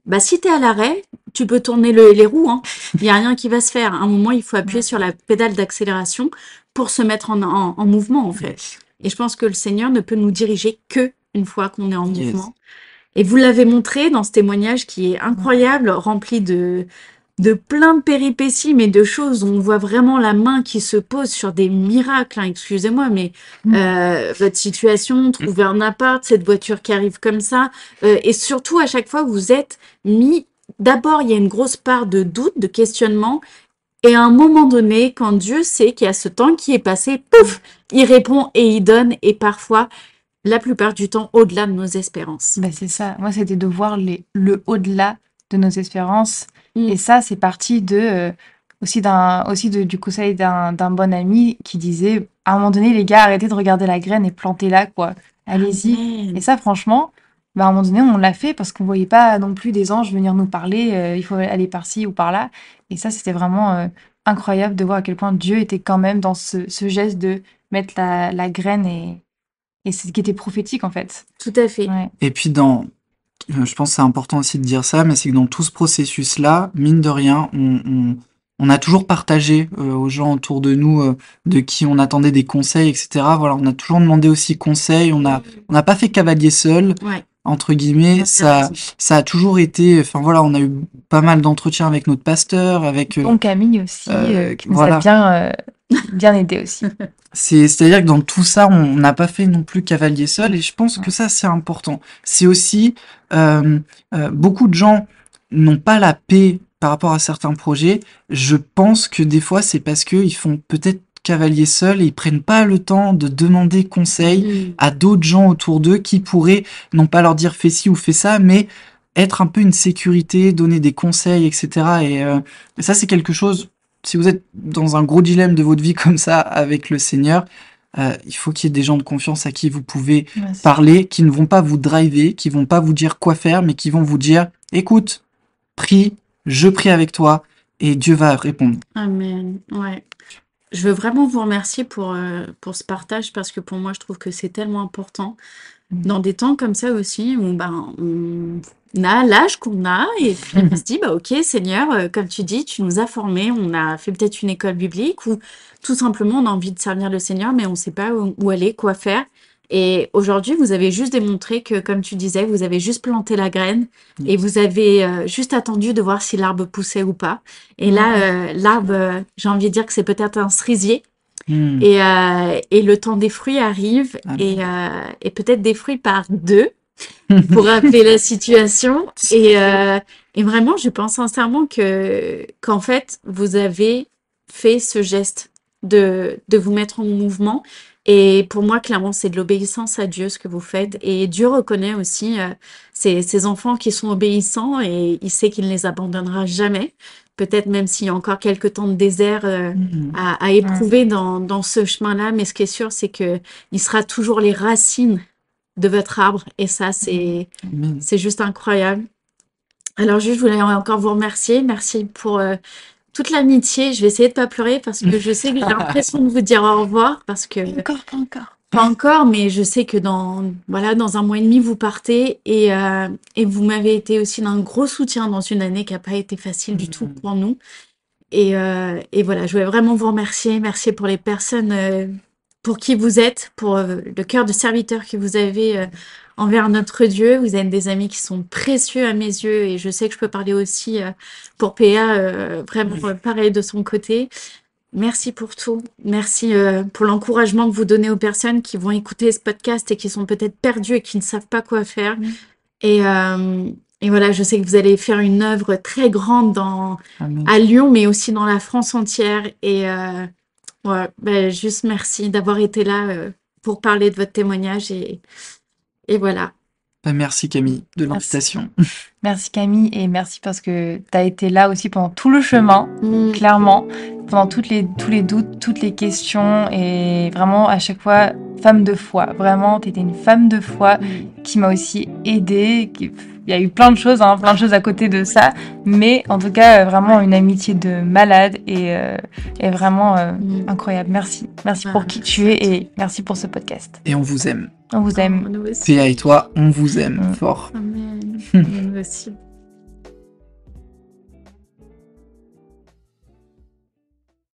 bah si tu es à l'arrêt, tu peux tourner les roues, hein. Il n'y a rien qui va se faire. À un moment, il faut appuyer sur la pédale d'accélération pour se mettre en mouvement, en fait. Et je pense que le Seigneur ne peut nous diriger que une fois qu'on est en mouvement. Et vous l'avez montré dans ce témoignage qui est incroyable, rempli de plein de péripéties, mais de choses où on voit vraiment la main qui se pose sur des miracles, hein, excusez-moi, mais votre situation, trouver un appart, cette voiture qui arrive comme ça, et surtout à chaque fois vous êtes mis, d'abord il y a une grosse part de doute, de questionnement, et à un moment donné, quand Dieu sait qu'il y a ce temps qui est passé, pouf, il répond et il donne, et parfois, la plupart du temps, au-delà de nos espérances. Bah, c'est ça. Moi, c'était de voir le au-delà de nos espérances. Et ça, c'est parti du conseil d'un bon ami qui disait, à un moment donné, les gars, arrêtez de regarder la graine et plantez-la, quoi. Allez-y. Amen. Et ça, franchement, bah, à un moment donné, on l'a fait parce qu'on voyait pas non plus des anges venir nous parler, il faut aller par-ci ou par-là. Et ça, c'était vraiment incroyable de voir à quel point Dieu était quand même dans ce geste de mettre la graine et c'est ce qui était prophétique, en fait. Tout à fait. Ouais. Et puis je pense que c'est important aussi de dire ça, mais c'est que dans tout ce processus-là, mine de rien, on a toujours partagé aux gens autour de nous de qui on attendait des conseils, etc. Voilà, on a toujours demandé aussi conseil. On n'a pas fait cavalier seul, Ouais. entre guillemets. Ouais, t'as raison. Ça a toujours été. Enfin voilà, on a eu pas mal d'entretiens avec notre pasteur, avec. Donc Camille aussi, qui nous voilà. a bien aidé aussi. C'est-à-dire que dans tout ça, on n'a pas fait non plus cavalier seul, et je pense que ça, c'est important. C'est aussi, beaucoup de gens n'ont pas la paix par rapport à certains projets. Je pense que des fois, c'est parce qu'ils font peut-être cavalier seul et ils prennent pas le temps de demander conseil à d'autres gens autour d'eux qui pourraient, non pas leur dire fais ci ou fais ça, mais être un peu une sécurité, donner des conseils, etc. Et ça, c'est quelque chose. Si vous êtes dans un gros dilemme de votre vie comme ça avec le Seigneur, il faut qu'il y ait des gens de confiance à qui vous pouvez parler, qui ne vont pas vous driver, qui vont pas vous dire quoi faire, mais qui vont vous dire, écoute, prie, je prie avec toi, et Dieu va répondre. Amen. Ouais. Je veux vraiment vous remercier pour ce partage parce que pour moi, je trouve que c'est tellement important. Dans des temps comme ça aussi, où on a l'âge qu'on a et puis on se dit, bah ok Seigneur, comme tu dis, tu nous as formés, on a fait peut-être une école biblique ou tout simplement on a envie de servir le Seigneur, mais on ne sait pas où aller, quoi faire. Et aujourd'hui, vous avez juste démontré que, comme tu disais, vous avez juste planté la graine et vous avez juste attendu de voir si l'arbre poussait ou pas. Et là, l'arbre, j'ai envie de dire que c'est peut-être un cerisier. Et le temps des fruits arrive et peut-être des fruits par deux pour rappeler la situation. Et vraiment, je pense sincèrement qu'en fait, vous avez fait ce geste de vous mettre en mouvement. Et pour moi, clairement, c'est de l'obéissance à Dieu, ce que vous faites. Et Dieu reconnaît aussi ces enfants qui sont obéissants et il sait qu'il ne les abandonnera jamais. Peut-être même s'il y a encore quelques temps de désert à éprouver dans ce chemin-là. Mais ce qui est sûr, c'est qu'il sera toujours les racines de votre arbre. Et ça, c'est juste incroyable. Alors, juste, je voulais encore vous remercier. Merci pour toute l'amitié. Je vais essayer de pas pleurer parce que je sais que j'ai l'impression de vous dire au revoir parce que... Pas encore. Pas encore, mais je sais que dans un mois et demi, vous partez et vous m'avez été aussi d'un gros soutien dans une année qui n'a pas été facile du tout pour nous. Et voilà, je voulais vraiment vous remercier. Merci pour les personnes pour qui vous êtes, pour le cœur de serviteur que vous avez envers notre Dieu. Vous êtes des amis qui sont précieux à mes yeux et je sais que je peux parler aussi pour PA, vraiment pareil de son côté. Merci pour tout. Merci pour l'encouragement que vous donnez aux personnes qui vont écouter ce podcast et qui sont peut-être perdues et qui ne savent pas quoi faire. Et voilà, je sais que vous allez faire une œuvre très grande Amen. à Lyon, mais aussi dans la France entière. Et ouais, ben, juste merci d'avoir été là pour parler de votre témoignage. Et voilà. Bah, merci Camille de Merci. l'invitation. Merci Camille et merci parce que tu as été là aussi pendant tout le chemin, Mm. clairement, pendant tous les doutes, toutes les questions et vraiment à chaque fois femme de foi. Vraiment, tu étais une femme de foi qui m'a aussi aidée. Il y a eu plein de choses à côté de ça, mais en tout cas vraiment une amitié de malade et vraiment incroyable. Merci pour qui tu es et merci pour ce podcast. Et on vous aime. On vous aime. Nous aussi. Théa et toi, on vous aime fort. Amen. Nous aussi.